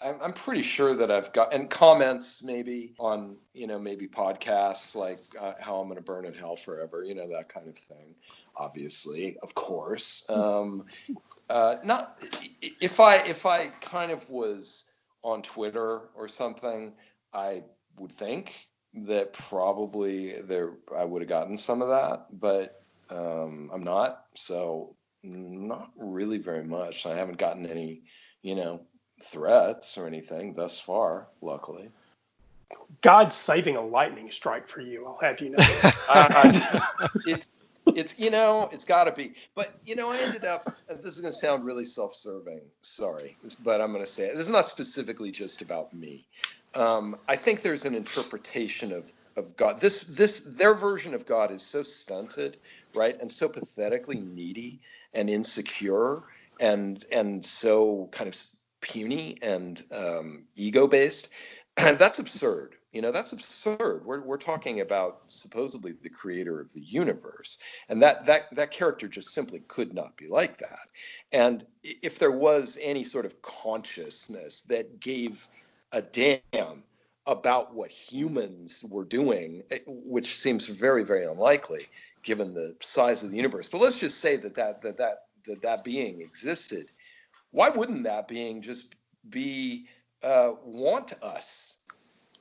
I'm pretty sure that I've got, and comments maybe on, maybe podcasts like How I'm Going to Burn in Hell Forever, that kind of thing, obviously, of course. Not if I kind of was on Twitter or something, I would think that probably I would have gotten some of that, but I'm not, so not really very much. I haven't gotten any, threats or anything thus far, luckily. God's saving a lightning strike for you, I'll have you know. It's got to be. But, I ended up, this is going to sound really self-serving, sorry, but I'm going to say it. This is not specifically just about me. I think there's an interpretation of God. Their version of God is so stunted, right, and so pathetically needy and insecure and so kind of puny and ego-based. And that's absurd. That's absurd. We're talking about supposedly the creator of the universe, and that character just simply could not be like that. And if there was any sort of consciousness that gave a damn about what humans were doing, which seems very, very unlikely given the size of the universe, but let's just say that being existed, why wouldn't that being just be want us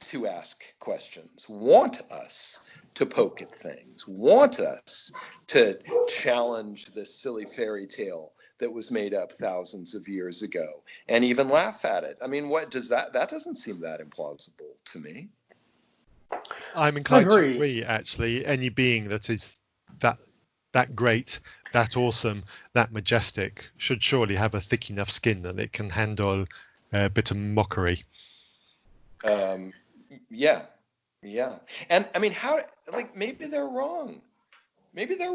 to ask questions, want us to poke at things, want us to challenge this silly fairy tale that was made up thousands of years ago and even laugh at it? I mean, what does that doesn't seem that implausible to me. I'm inclined to agree, actually. Any being that is that great, that awesome, that majestic should surely have a thick enough skin that it can handle a bit of mockery. Yeah. And I mean, maybe they're wrong. Maybe the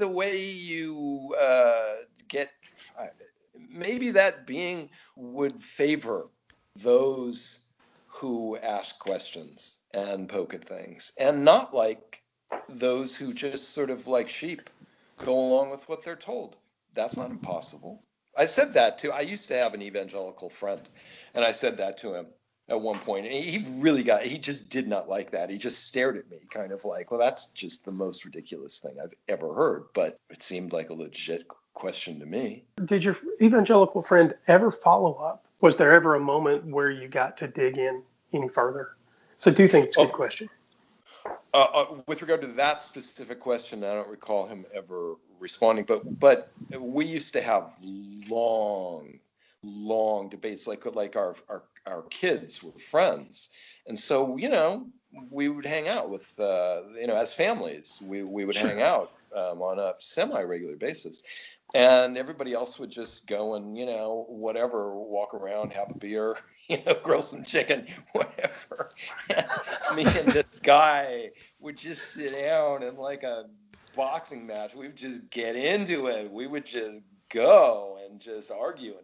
way you get, maybe that being would favor those who ask questions and poke at things, and not like those who just sort of like sheep go along with what they're told. That's not impossible. I said that too. I used to have an evangelical friend, and I said that to him at one point. And he just did not like that. He just stared at me kind of like, well, that's just the most ridiculous thing I've ever heard. But it seemed like a legit question to me. Did your evangelical friend ever follow up? Was there ever a moment where you got to dig in any further? So do you think it's a good question? With regard to that specific question, I don't recall him ever responding, but we used to have long debates, like our kids were friends, and so we would hang out with as families, we would hang out on a semi-regular basis, and everybody else would just go and whatever, walk around, have a beer, grill some chicken, whatever. Me and this guy would just sit down and like a boxing match, we would just get into it. We would just go and just argue,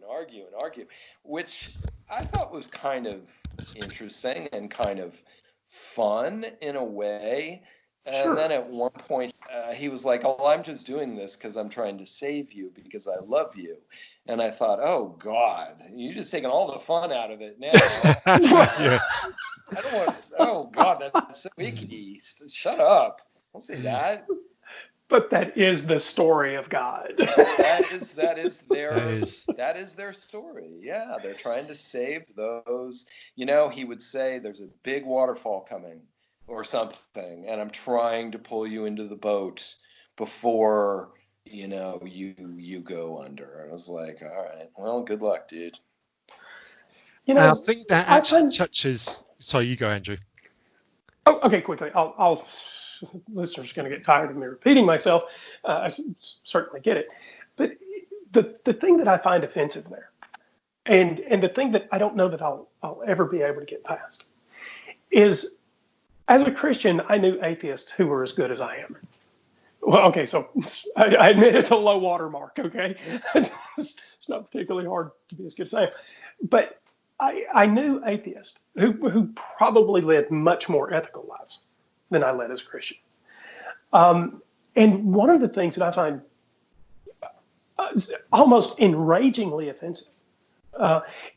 which I thought was kind of interesting and kind of fun in a way. And Sure. Then at one point, he was like, "Oh, I'm just doing this because I'm trying to save you because I love you." And I thought, "Oh God, you're just taking all the fun out of it now." Yeah. I don't want. Oh God, that's so icky. Shut up! Don't say that. But that is the story of God. That is their story. Yeah, they're trying to save those. He would say, "There's a big waterfall coming," or something, and I'm trying to pull you into the boat before you go under. I was like, all right, well, good luck, dude. I think that actually touches. Sorry, you go, Andrew. Oh, okay, quickly. I'll listeners are going to get tired of me repeating myself. I certainly get it, but the thing that I find offensive there, and the thing that I don't know that I'll ever be able to get past, is as a Christian, I knew atheists who were as good as I am. Well, okay, so I admit it's a low water mark, okay? It's not particularly hard to be as good as I am. But I knew atheists who probably led much more ethical lives than I led as a Christian. And one of the things that I find almost enragingly offensive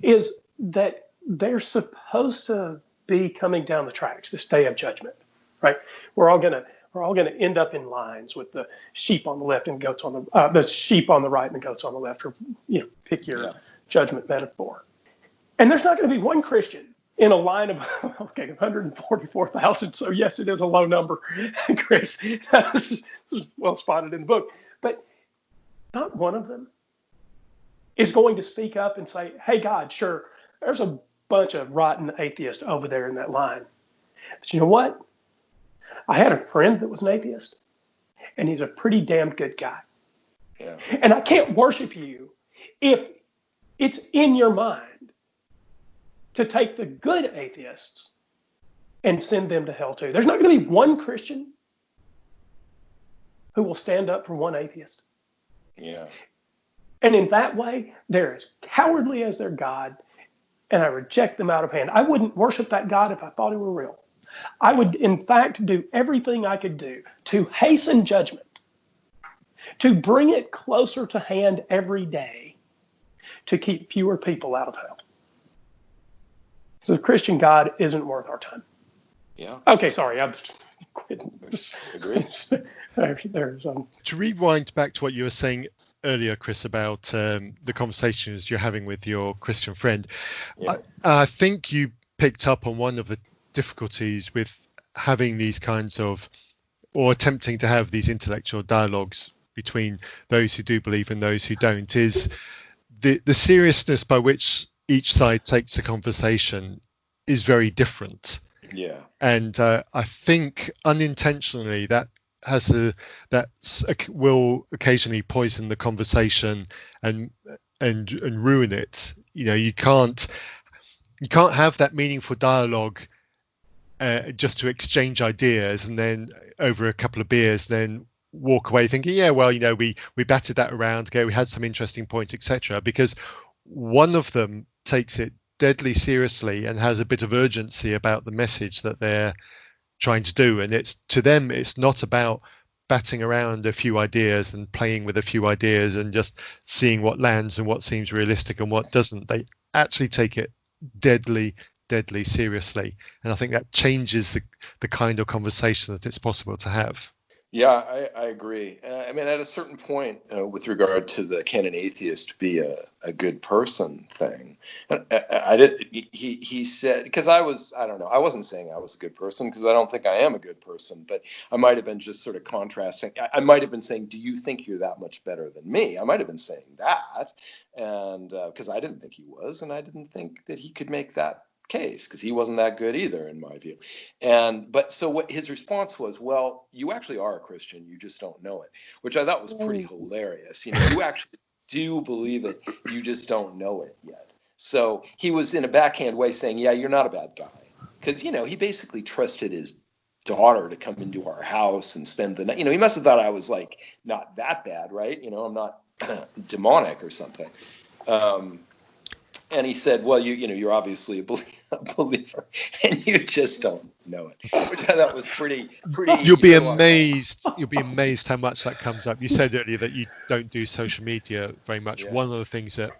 is that they're supposed to be coming down the tracks, this day of judgment, right? We're all gonna end up in lines with the sheep on the left and goats on the sheep on the right and the goats on the left, or pick your judgment metaphor. And there's not going to be one Christian in a line of 144,000. So yes, it is a low number, Chris. This is well spotted in the book, but not one of them is going to speak up and say, "Hey, God, sure, there's a bunch of rotten atheists over there in that line. But you know what? I had a friend that was an atheist, and he's a pretty damn good guy. Yeah. And I can't worship you if it's in your mind to take the good atheists and send them to hell too." There's not going to be one Christian who will stand up for one atheist. Yeah. And in that way, they're as cowardly as their God, and I reject them out of hand. I wouldn't worship that God if I thought he were real. I would, in fact, do everything I could do to hasten judgment, to bring it closer to hand every day, to keep fewer people out of hell. So the Christian God isn't worth our time. Yeah. Okay, sorry, I'm quitting. Agreed. To rewind back to what you were saying earlier, Chris, about the conversations you're having with your Christian friend, Yeah. I think you picked up on one of the difficulties with having these kinds of, or attempting to have these intellectual dialogues between those who do believe and those who don't, is the seriousness by which each side takes the conversation is very different. Yeah. And I think unintentionally that will occasionally poison the conversation and ruin it. You can't have that meaningful dialogue just to exchange ideas and then over a couple of beers then walk away thinking, yeah, well, we batted that around, we had some interesting points, etc. Because one of them takes it deadly seriously and has a bit of urgency about the message that they're trying to do. And it's, to them, it's not about batting around a few ideas and playing with a few ideas and just seeing what lands and what seems realistic and what doesn't. They actually take it deadly seriously. And I think that changes the kind of conversation that it's possible to have. Yeah, I agree. I mean, at a certain point, with regard to the can an atheist be a good person thing, I did. He said, because I don't know, I wasn't saying I was a good person because I don't think I am a good person, but I might have been just sort of contrasting. I might have been saying, do you think you're that much better than me? I might have been saying that, and because I didn't think he was, and I didn't think that he could make that case because he wasn't that good either in my view. But so what his response was, well, you actually are a Christian, you just don't know it, which I thought was pretty hilarious. You actually do believe it, you just don't know it yet. So he was in a backhand way saying, yeah, you're not a bad guy, because he basically trusted his daughter to come into our house and spend the night. He must have thought I was like not that bad, right? I'm not demonic or something. And he said, well, you're obviously a believer, and you just don't know it, which I thought was pretty. You'll be amazed. You'll be amazed how much that comes up. You said earlier that you don't do social media very much. Yeah. One of the things that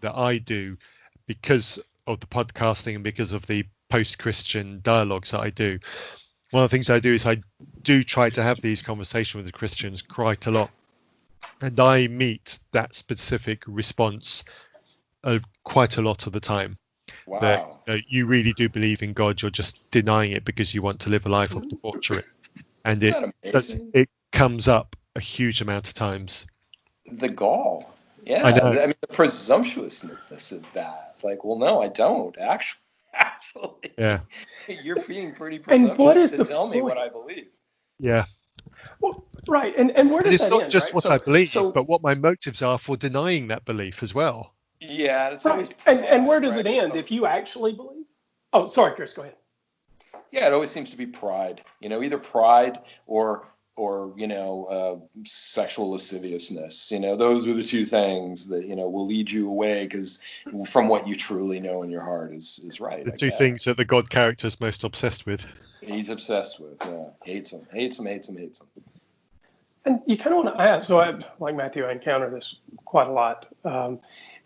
I do, because of the podcasting and because of the post-Christian dialogues that I do, one of the things I do is I do try to have these conversations with the Christians quite a lot, and I meet that specific response quite a lot of the time. Wow. That you really do believe in God, you're just denying it because you want to live a life of debauchery. And it comes up a huge amount of times. The gall. Yeah. I know. I mean, the presumptuousness of that. Like, well, no, I don't. Actually. Yeah. You're being pretty presumptuous to tell me what I believe. Yeah. Well, right. And where does that end? It's not just right? what I believe, but what my motives are for denying that belief as well. Yeah, it's right. And where does it end if you actually believe? Oh, sorry, Chris, go ahead. Yeah, it always seems to be pride. Either pride or sexual lasciviousness. Those are the two things that will lead you away because from what you truly know in your heart is right. The two things that the God character is most obsessed with. He's obsessed with. Yeah, hates him. And you kind of want to ask. So, like Matthew, I encounter this quite a lot.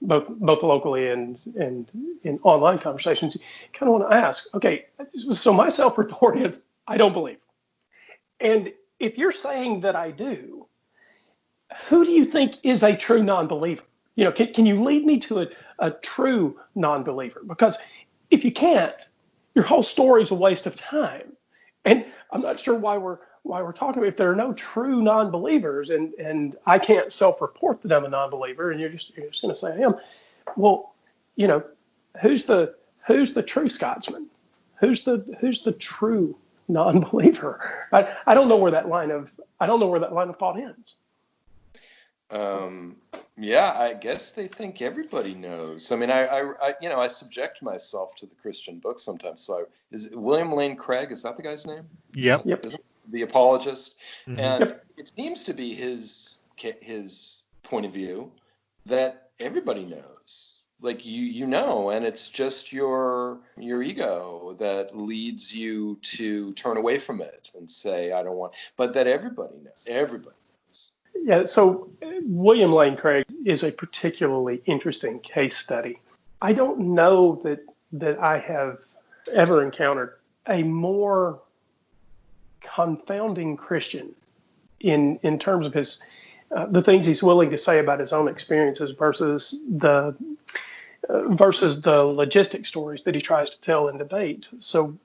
Both locally and in online conversations, you kind of want to ask, okay, so my self-report is I don't believe. And if you're saying that I do, who do you think is a true non-believer? Can you lead me to a true non-believer? Because if you can't, your whole story is a waste of time. And I'm not sure why we're talking about if there are no true non-believers and I can't self-report that I'm a non-believer and you're just going to say I am. Well, who's the true Scotsman? Who's the true non-believer? I don't know where that line of thought ends. Yeah, I guess they think everybody knows. I mean, I subject myself to the Christian books sometimes. So is it William Lane Craig? Is that the guy's name? Yep. The apologist. Mm-hmm. And it seems to be his point of view that everybody knows. Like and it's just your ego that leads you to turn away from it and say, I don't want, but that everybody knows. Everybody. Yeah, so William Lane Craig is a particularly interesting case study. I don't know that I have ever encountered a more confounding Christian in terms of his the things he's willing to say about his own experiences versus the logistic stories that he tries to tell in debate. So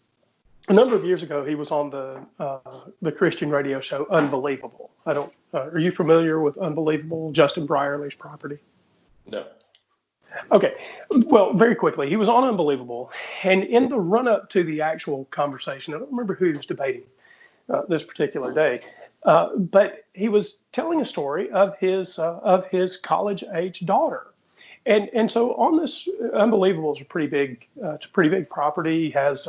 a number of years ago, he was on the Christian radio show Unbelievable. Are you familiar with Unbelievable, Justin Brierley's property? No. Okay. Well, very quickly, he was on Unbelievable, and in the run-up to the actual conversation, I don't remember who he was debating this particular day, but he was telling a story of his college-age daughter. And so on this, Unbelievable is a pretty big property. He has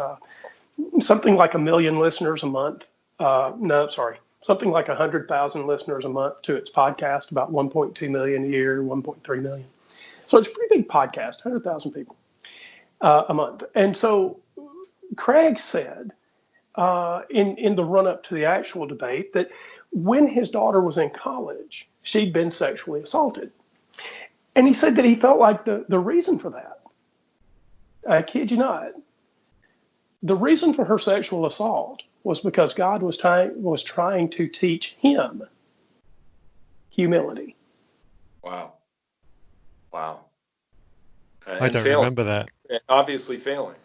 something like 1 million listeners a month. Something like 100,000 listeners a month to its podcast, about 1.2 million a year, 1.3 million. So it's a pretty big podcast, 100,000 people. a month. And so Craig said in the run up to the actual debate that when his daughter was in college, she'd been sexually assaulted. And he said that he felt like the reason for that, I kid you not, the reason for her sexual assault was because God was trying to teach him humility. Wow. I don't remember that. Obviously failing.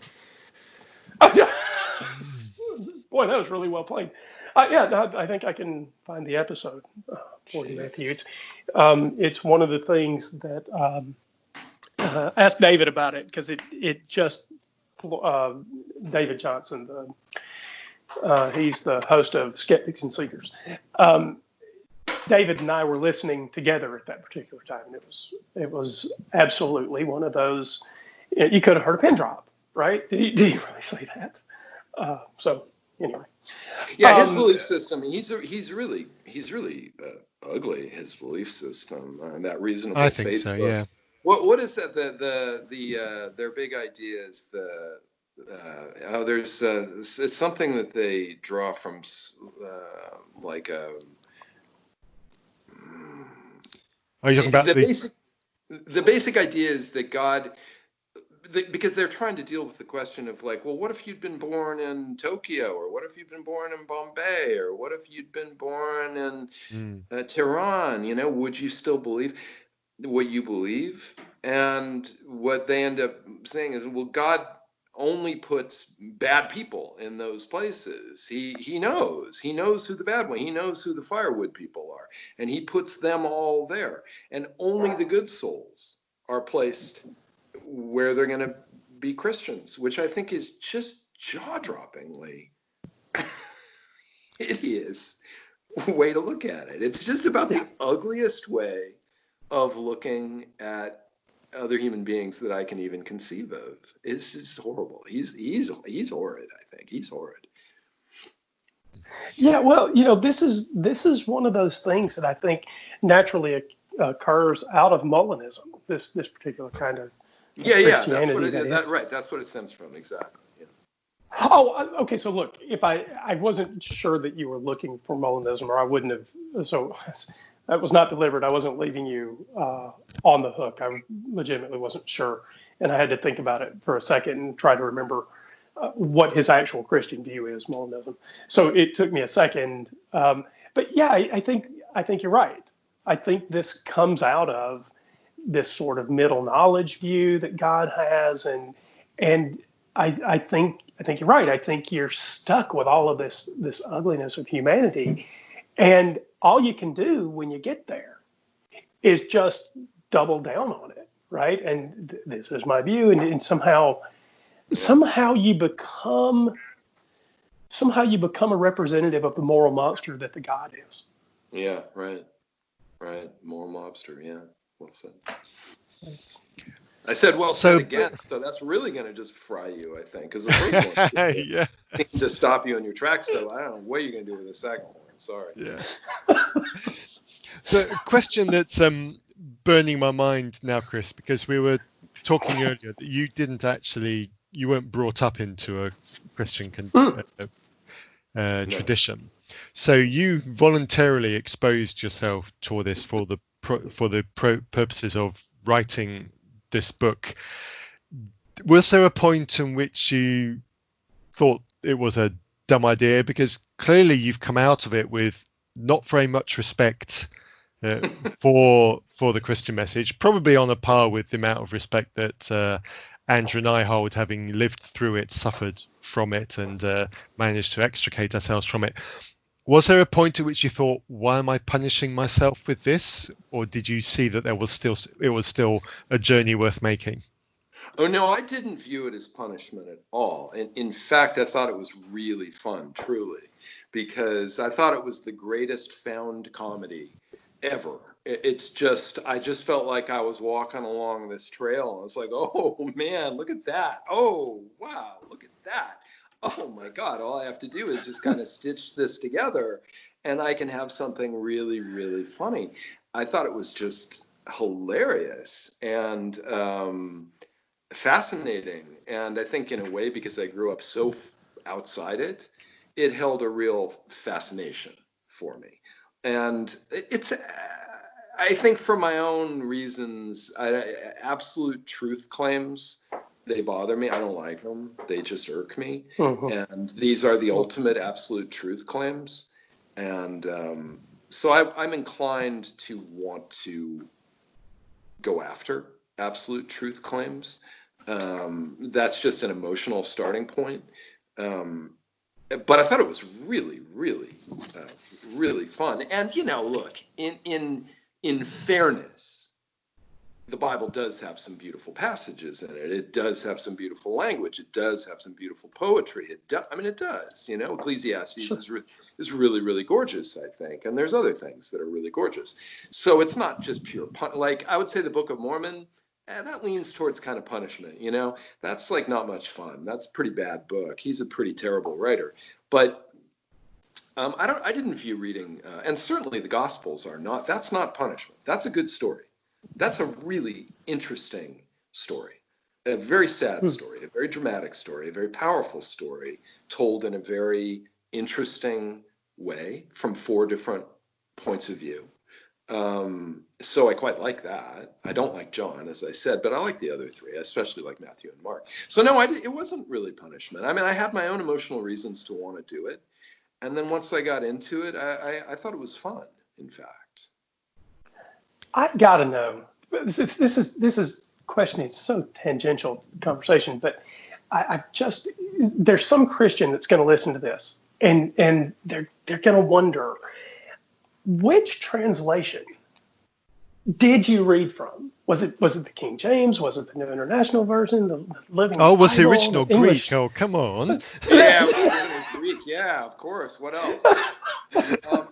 Boy, that was really well played. I think I can find the episode for you, Matthew. It's one of the things that ask David about it, because it just David Johnson, he's the host of Skeptics and Seekers. David and I were listening together at that particular time, and it was absolutely one of those. You could have heard a pin drop, right? Did you really say that? So anyway, yeah, his belief system. He's really ugly. His belief system and that reasonable faith. I think so. Yeah. What is that? Their big idea is there's it's something that they draw from like a. Are you talking about the basic idea is that God, because they're trying to deal with the question of like, well, what if you'd been born in Tokyo, or what if you'd been born in Bombay, or what if you'd been born in Tehran? You know, would you still believe what you believe? And what they end up saying is, well, God only puts bad people in those places. He knows who the bad one. He knows who the firewood people are, and he puts them all there. And only the good souls are placed where they're going to be Christians, which I think is just jaw-droppingly hideous way to look at it. It's just about the ugliest way of looking at other human beings that I can even conceive of. It's just horrible. He's horrid. I think he's horrid. Yeah, well, this is one of those things that I think naturally occurs out of Molinism. This particular kind of Christianity. That's what it stems from. Exactly. Yeah. Oh, okay. So look, if I wasn't sure that you were looking for Molinism, or I wouldn't have. So that was not delivered. I wasn't leaving you on the hook. I legitimately wasn't sure, and I had to think about it for a second and try to remember what his actual Christian view is, Molinism. So it took me a second, but yeah, I think you're right. I think this comes out of this sort of middle knowledge view that God has, and I think you're right. I think you're stuck with all of this ugliness of humanity, and all you can do when you get there is just double down on it, right? And this is my view, and somehow you become a representative of the moral monster that the God is. Yeah, right. Moral monster. Yeah, well said. I said well said again, so that's really going to just fry you, I think, because the first one seemed to stop you in your tracks. So I don't know what you're going to do with the second one. Sorry. Yeah. The question that's burning my mind now, Chris, because we were talking earlier that you weren't brought up into a Christian tradition, so you voluntarily exposed yourself to this for the purposes of writing this book. Was there a point in which you thought it was a dumb idea? Because clearly you've come out of it with not very much respect for the Christian message, probably on a par with the amount of respect that Andrew and I hold, having lived through it, suffered from it, and managed to extricate ourselves from it. Was there a point at which you thought, why am I punishing myself with this? Or did you see that it was still a journey worth making? Oh, no, I didn't view it as punishment at all. And in fact, I thought it was really fun, truly, because I thought it was the greatest found comedy ever. I just felt like I was walking along this trail, and I was like, oh man, look at that. Oh, wow, look at that. Oh my God, all I have to do is just kind of stitch this together and I can have something really, really funny. I thought it was just hilarious. And fascinating. And I think in a way, because I grew up so outside it, it held a real fascination for me. And it's, I think for my own reasons, absolute truth claims, they bother me. I don't like them. They just irk me. And these are the ultimate absolute truth claims. And so I'm inclined to want to go after absolute truth claims. That's just an emotional starting point. But I thought it was really, really, really fun. And, you know, look, in fairness, the Bible does have some beautiful passages in it. It does have some beautiful language. It does have some beautiful poetry. It does. You know, Ecclesiastes is really, really gorgeous, I think. And there's other things that are really gorgeous. So it's not just pure like I would say the Book of Mormon, that leans towards kind of punishment. You know, that's like not much fun. That's a pretty bad book. He's a pretty terrible writer. But I didn't view reading, and certainly the Gospels are not. That's not punishment. That's a good story. That's a really interesting story, a very sad story, a very dramatic story, a very powerful story, told in a very interesting way from 4 different points of view. So I quite like that. I don't like John, as I said, but I like the other 3. I especially like Matthew and Mark. So no, it wasn't really punishment. I mean, I had my own emotional reasons to want to do it. And then once I got into it, I thought it was fun, in fact. I gotta know. This is question is so tangential conversation, but I just there's some Christian that's going to listen to this and they're going to wonder, which translation did you read from? Was it the King James? Was it the New International Version? The Living Bible? Was the original Greek? Oh, come on. Yeah, it was Greek. Yeah, of course. What else?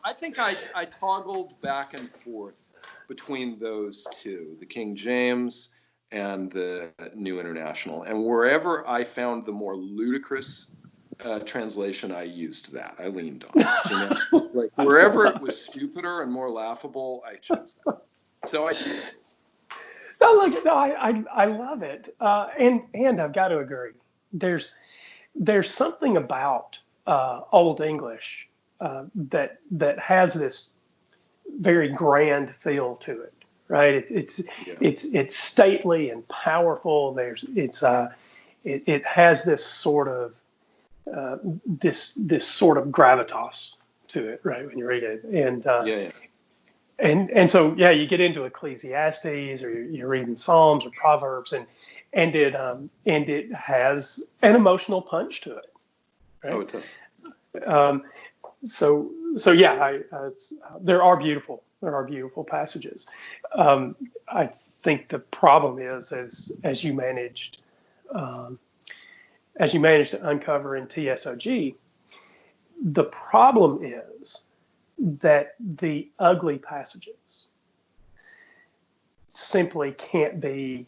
I think I toggled back and forth between those 2, the King James and the New International. And wherever I found the more ludicrous translation, I used that. I leaned on it. You know? Like wherever it was stupider and more laughable, I chose that. So I did. I love it. And I've got to agree. There's something about Old English that has this very grand feel to it, right? It's stately and powerful. It has this sort of this sort of gravitas to it, right? When you read it, and so you get into Ecclesiastes, or you're reading Psalms or Proverbs, and it has an emotional punch to it, right? Oh, it does. So yeah, there are beautiful passages. I think the problem is as you managed to uncover in TSOG, the problem is that the ugly passages simply can't be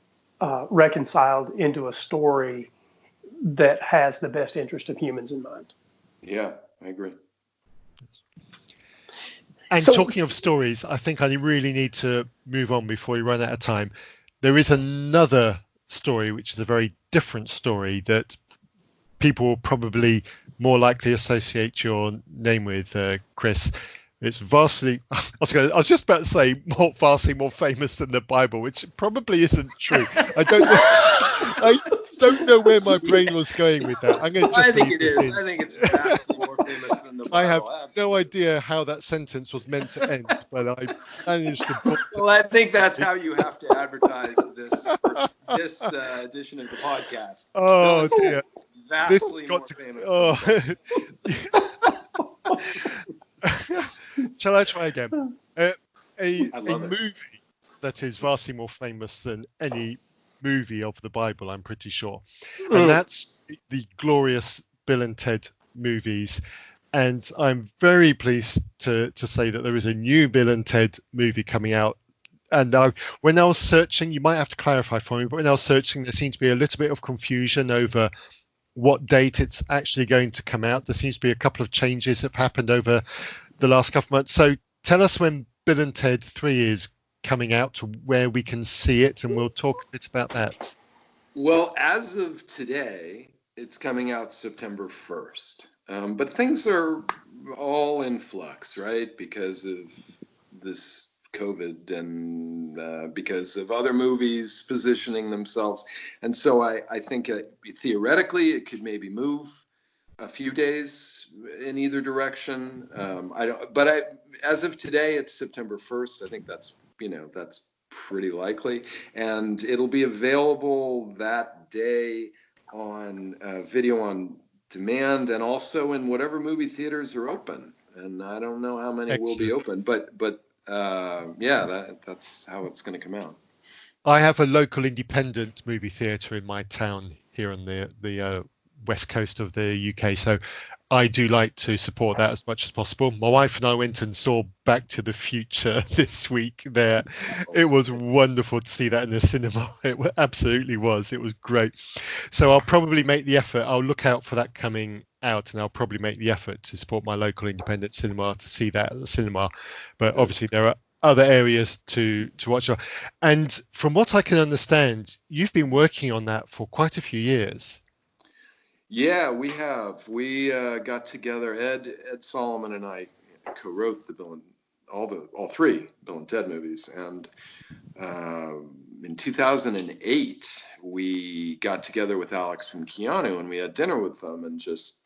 reconciled into a story that has the best interest of humans in mind. Yeah, I agree. And talking of stories, I think I really need to move on before we run out of time. There is another story, which is a very different story that people will probably more likely associate your name with, Chris. It's vastly, I was just about to say vastly more famous than the Bible, which probably isn't true. I don't know where my brain was going with that. I'm going to just I think it is. I think it's vastly more famous than the Bible. I have no idea how that sentence was meant to end, but I managed to. Well, I think that's how you have to advertise this edition of the podcast. Oh dear! Vastly more famous. Shall I try again? A movie that is vastly more famous than any movie of the Bible, I'm pretty sure, and that's the glorious Bill and Ted movies. And I'm very pleased to say that there is a new Bill and Ted movie coming out. And when I was searching, you might have to clarify for me, but when I was searching, there seemed to be a little bit of confusion over what date it's actually going to come out. There seems to be a couple of changes that have happened over the last couple of months. So tell us when Bill and Ted 3 is coming out, to where we can see it, and we'll talk a bit about that. Well, as of today, it's coming out September 1st. But things are all in flux, right? Because of this COVID and because of other movies positioning themselves. And so I think theoretically it could maybe move a few days in either direction. As of today, it's September 1st. I think that's pretty likely. And it'll be available that day on video on demand and also in whatever movie theaters are open. And I don't know how many will be open, but yeah, that's how it's going to come out. I have a local independent movie theatre in my town here on the west coast of the UK, so I do like to support that as much as possible. My wife and I went and saw Back to the Future this week there. It was wonderful to see that in the cinema. It absolutely was. It was great. So I'll probably make the effort. I'll look out for that coming out, and I'll probably make the effort to support my local independent cinema to see that at the cinema. But obviously there are other areas to watch. And from what I can understand, you've been working on that for quite a few years. Yeah, we have. We got together. Ed Solomon and I co-wrote all three Bill and Ted movies, and in 2008 we got together with Alex and Keanu, and we had dinner with them, and just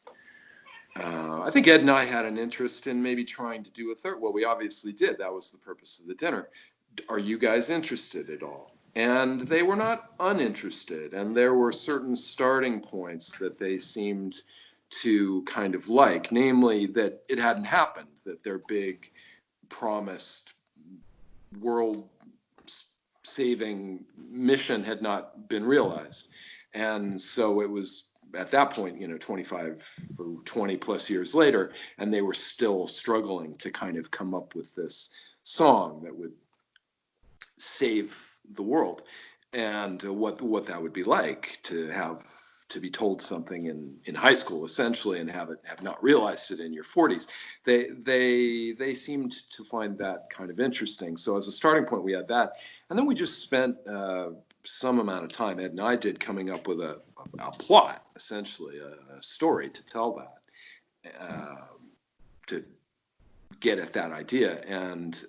I think Ed and I had an interest in maybe trying to do a third. Well, we obviously did. That was the purpose of the dinner. Are you guys interested at all? And they were not uninterested. And there were certain starting points that they seemed to kind of like, namely that it hadn't happened, that their big promised world-saving mission had not been realized. And so it was at that point, 25 or 20 plus years later, and they were still struggling to kind of come up with this song that would save the world, and what that would be like to be told something in high school essentially and have not realized it in your 40s. They seemed to find that kind of interesting. So as a starting point, we had that, and then we just spent some amount of time, Ed and I did, coming up with a plot, essentially a story to tell that, to get at that idea. And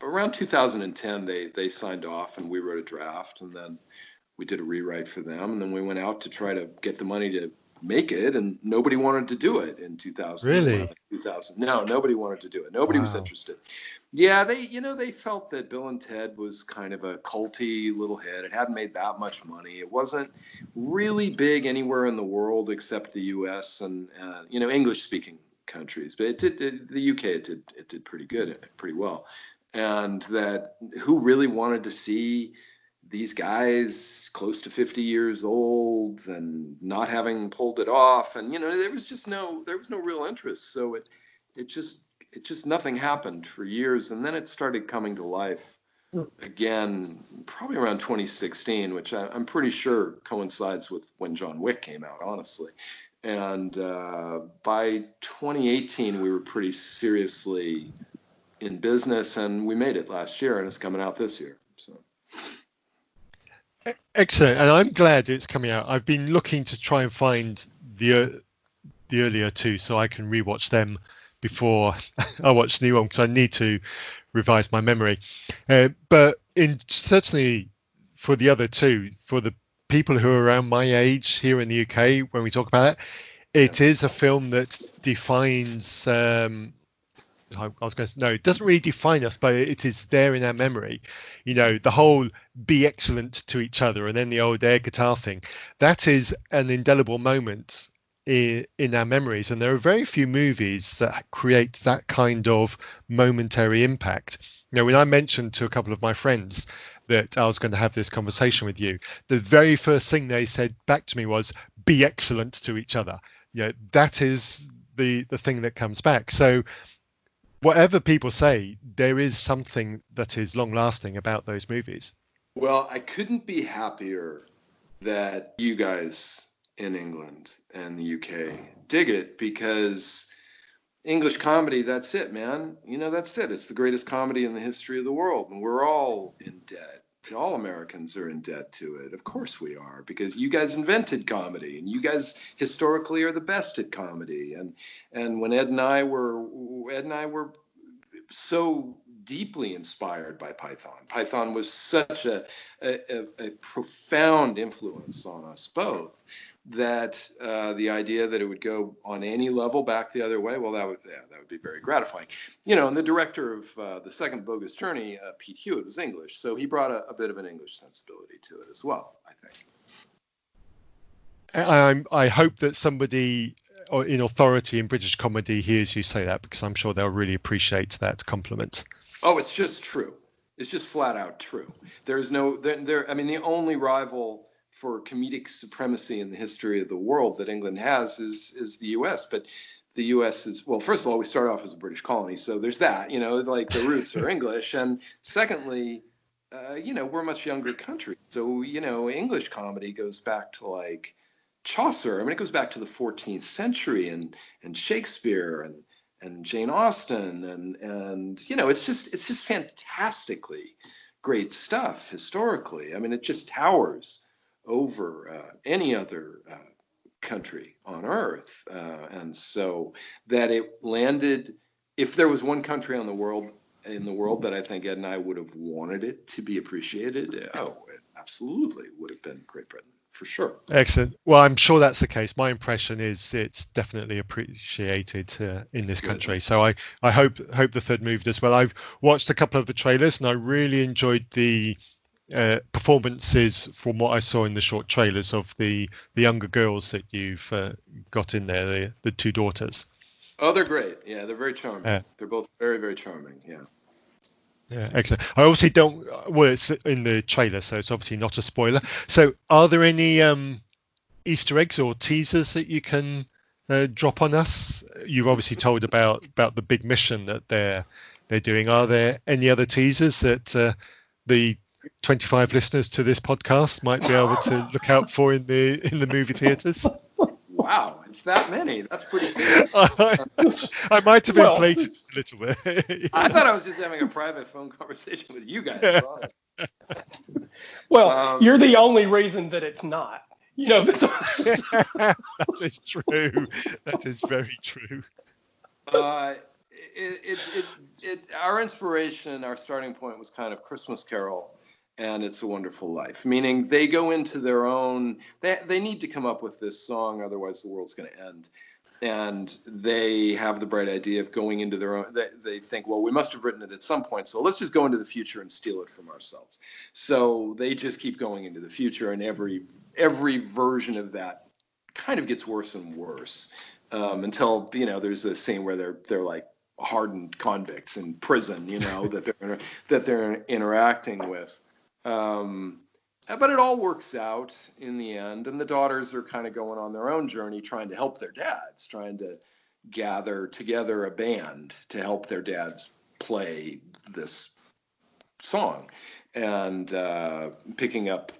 around 2010, they signed off, and we wrote a draft, and then we did a rewrite for them, and then we went out to try to get the money to make it, and nobody wanted to do it in 2011. Really? 2000. No, nobody wanted to do it. Nobody was interested. Yeah, they felt that Bill and Ted was kind of a culty little hit. It hadn't made that much money. It wasn't really big anywhere in the world except the U.S. and English-speaking countries. But the UK it did pretty good, pretty well. And that who really wanted to see these guys close to 50 years old and not having pulled it off? And there was no real interest. So it just nothing happened for years, and then it started coming to life again, probably around 2016, which I'm pretty sure coincides with when John Wick came out, honestly. And by 2018, we were pretty seriously in business, and we made it last year, and it's coming out this year. So excellent, and I'm glad it's coming out. I've been looking to try and find the earlier two so I can rewatch them before I watch the new one, because I need to revise my memory. But certainly for the other two, for the people who are around my age here in the UK, when we talk about it is a film that defines. I was going to say, no, it doesn't really define us, but it is there in our memory. The whole be excellent to each other, and then the old air guitar thing. That is an indelible moment in our memories, and there are very few movies that create that kind of momentary impact. When I mentioned to a couple of my friends that I was going to have this conversation with you, the very first thing they said back to me was, be excellent to each other. That is the thing that comes back. So whatever people say, there is something that is long lasting about those movies. Well, I couldn't be happier that you guys in England and the UK dig it, because English comedy, that's it, man. That's it. It's the greatest comedy in the history of the world, and we're all in debt all Americans are in debt to it. Of course we are, because you guys invented comedy, and you guys historically are the best at comedy. And when Ed and I were so deeply inspired by Python. Python was such a profound influence on us both, that the idea that it would go on any level back the other way, well, that would be very gratifying. And the director of the second Bogus Journey, Pete Hewitt, was English, so he brought a bit of an English sensibility to it as well, I think. I hope that somebody in authority in British comedy hears you say that, because I'm sure they'll really appreciate that compliment. Oh, it's just true. It's just flat out true. There's no there. I mean, the only rival for comedic supremacy in the history of the world that England has is the U.S. But the U.S. is, well, first of all, we start off as a British colony, so there's that. Like the roots are English, and secondly, we're a much younger country, so English comedy goes back to like Chaucer. I mean, it goes back to the 14th century and Shakespeare and Jane Austen and it's just fantastically great stuff historically. I mean, it just towers over any other country on earth, and so that it landed. If there was one country in the world that I think Ed and I would have wanted it to be appreciated, it absolutely would have been Great Britain. For sure. Excellent. Well, I'm sure that's the case. My impression is it's definitely appreciated in this country. So I hope the third movie as well. I've watched a couple of the trailers and I really enjoyed the performances from what I saw in the short trailers of the younger girls that you've got in there, the two daughters. Oh, they're great. Yeah, they're very charming. They're both very, very charming. Yeah. Yeah, excellent. I obviously don't. Well, it's in the trailer, so it's obviously not a spoiler. So, are there any Easter eggs or teasers that you can drop on us? You've obviously told about the big mission that they're doing. Are there any other teasers that the 25 listeners to this podcast might be able to look out for in the movie theaters? Wow, it's that many. That's pretty good. I might have inflated it a little bit. I thought I was just having a private phone conversation with you guys. Well, you're the only reason that it's not. That is true. That is very true. Our inspiration, our starting point was kind of Christmas Carol and It's a Wonderful Life, meaning they go into their own, they need to come up with this song, otherwise the world's going to end. And they have the bright idea of going into their own, they think, well, we must have written it at some point, so let's just go into the future and steal it from ourselves. So they just keep going into the future, and every version of that kind of gets worse and worse, until, there's a scene where they're like hardened convicts in prison, that they're interacting with. But it all works out in the end, and the daughters are kind of going on their own journey, trying to help their dads, trying to gather together a band to help their dads play this song, and picking up,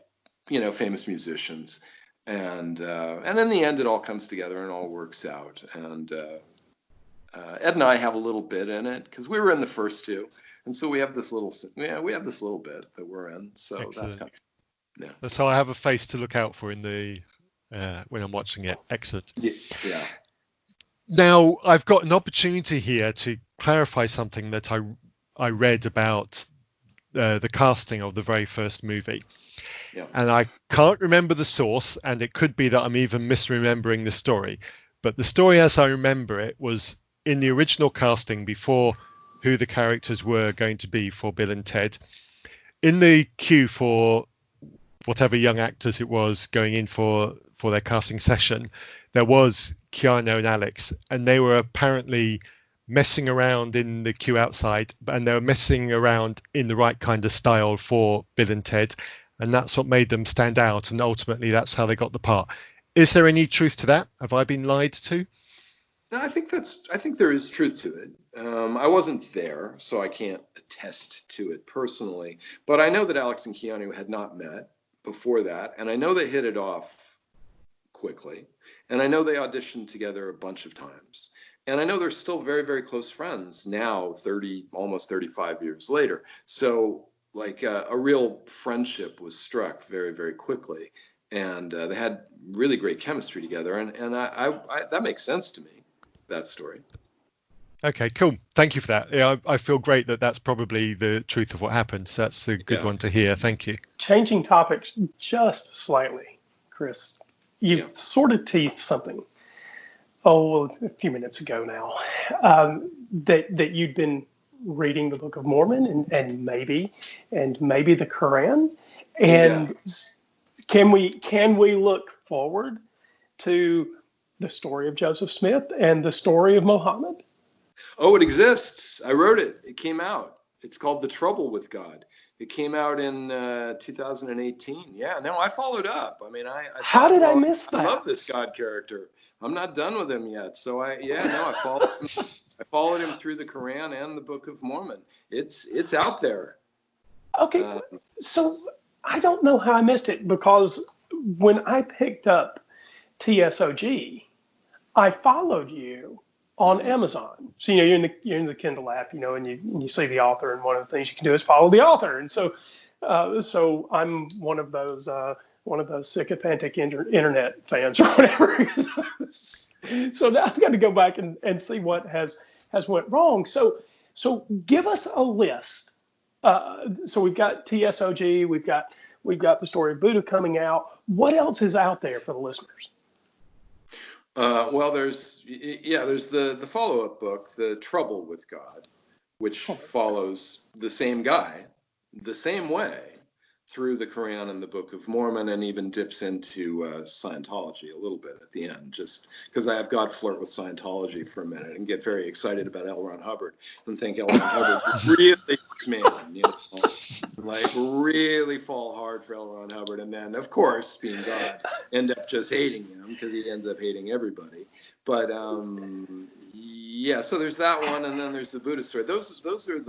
famous musicians, and in the end, it all comes together and all works out. And Ed and I have a little bit in it because we were in the first two, and so we have this little bit that we're in. So excellent. That's kind of. Yeah. So I have a face to look out for in the when I'm watching it. Excellent. Yeah. Now I've got an opportunity here to clarify something that I read about the casting of the very first movie. Yeah. And I can't remember the source, and it could be that I'm even misremembering the story. But the story, as I remember it, was in the original casting before who the characters were going to be for Bill and Ted. In the queue for whatever young actors it was going in for their casting session, there was Keanu and Alex, and they were apparently messing around in the queue outside, and they were messing around in the right kind of style for Bill and Ted, and that's what made them stand out, and ultimately that's how they got the part. Is there any truth to that? Have I been lied to? No, I think there is truth to it. I wasn't there, so I can't attest to it personally, but I know that Alex and Keanu had not met before that, and I know they hit it off quickly, and I know they auditioned together a bunch of times, and I know they're still very, very close friends now, almost 35 years later. So like a real friendship was struck very, very quickly, and they had really great chemistry together, and I that makes sense to me, that story. Okay, cool. Thank you for that. Yeah, I feel great that that's probably the truth of what happened. So that's a good one to hear. Thank you. Changing topics just slightly, Chris. You sort of teased something, a few minutes ago now, that you'd been reading the Book of Mormon and maybe the Quran. And can we look forward to the story of Joseph Smith and the story of Muhammad? Oh, it exists. I wrote it. It came out. It's called The Trouble with God. It came out in 2018. Yeah, no, I followed up. I mean, How did I miss that? I love this God character. I'm not done with him yet. So I followed him. I followed him through the Quran and the Book of Mormon. It's out there. Okay, so I don't know how I missed it, because when I picked up TSOG, I followed you on Amazon. So you're in the Kindle app, and you see the author, and one of the things you can do is follow the author. And so I'm one of those sycophantic internet fans or whatever. So now I've got to go back and see what has went wrong. So give us a list. So we've got TSOG, we've got the story of Buddah coming out. What else is out there for the listeners? Well, there's the follow-up book, The Trouble with God, which follows the same guy, the same way, through the Quran and the Book of Mormon, and even dips into Scientology a little bit at the end, just because I have God flirt with Scientology for a minute and get very excited about L. Ron Hubbard and think L. Ron Hubbard really his man, like really fall hard for L. Ron Hubbard, and then of course, being God, end up just hating him because he ends up hating everybody. But so there's that one, and then there's the Buddha story. Those are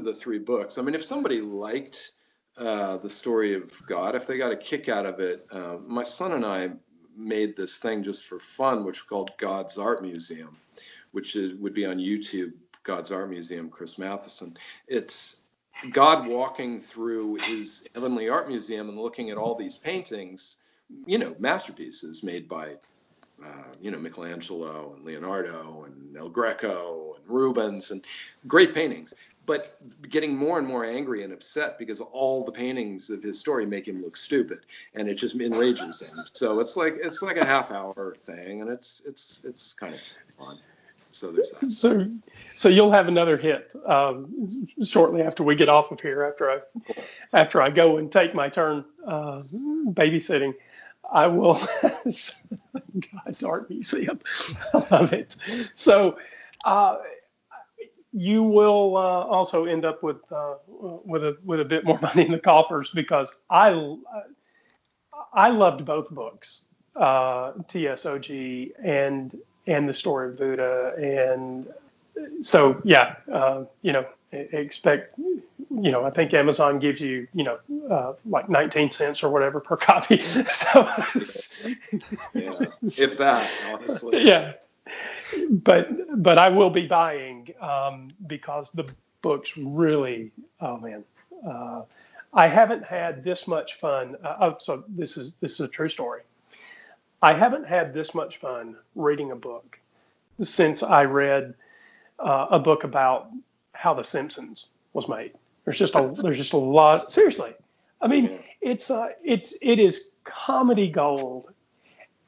the three books. I mean, if somebody liked the story of God, if they got a kick out of it, my son and I made this thing just for fun, which we called God's Art Museum, which would be on YouTube. God's Art Museum, Chris Matheson. It's God walking through his heavenly art museum and looking at all these paintings, masterpieces made by Michelangelo and Leonardo and El Greco and Rubens, and great paintings, but getting more and more angry and upset because all the paintings of his story make him look stupid, and it just enrages him. So it's like a half-hour thing, and it's kind of fun. So there's that. So you'll have another hit shortly after we get off of here. After I go and take my turn babysitting, I will. God's Art Museum, I love it. So you will also end up with a bit more money in the coffers, because I loved both books, TSOG and the story of Buddah, and so expect, I think Amazon gives you like 19 cents or whatever per copy. So if that, honestly. Yeah, but I will be buying because the books really, oh man, I haven't had this much fun. So this is a true story. I haven't had this much fun reading a book since I read a book about how The Simpsons was made. There's just a lot. Seriously, I mean, it is comedy gold,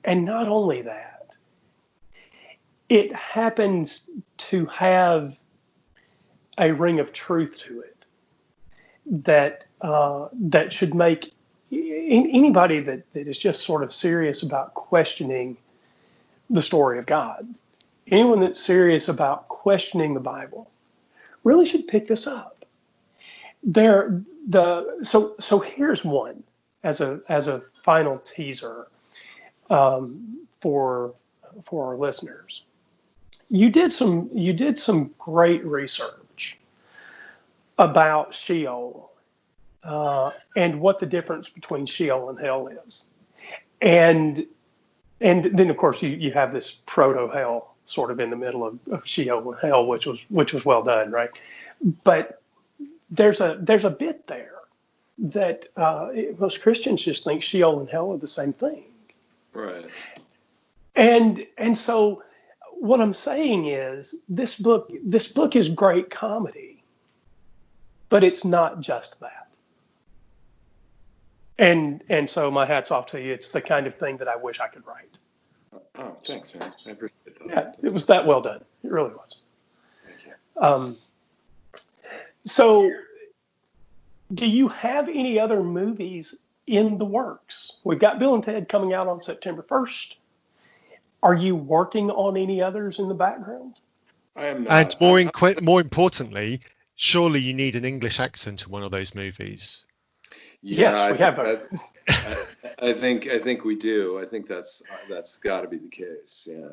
and not only that, it happens to have a ring of truth to it that should make anybody that is just sort of serious about questioning the story of God, anyone that's serious about questioning the Bible, really should pick this up. So here's one as a final teaser for our listeners. You did some great research about Sheol and what the difference between Sheol and hell is, and then of course you have this proto hell sort of in the middle of Sheol and hell, which was well done, right? But there's a bit there that most Christians just think Sheol and hell are the same thing. Right. And so what I'm saying is this book is great comedy, but it's not just that. And so my hat's off to you. It's the kind of thing that I wish I could write. Oh, thanks, man. I appreciate that. Yeah, it was that well done. It really was. Thank you. So do you have any other movies in the works? We've got Bill and Ted coming out on September 1st. Are you working on any others in the background? I am not. And more importantly, surely you need an English accent to one of those movies. Yeah, yes, we have. I think we do. I think that's got to be the case. Yeah,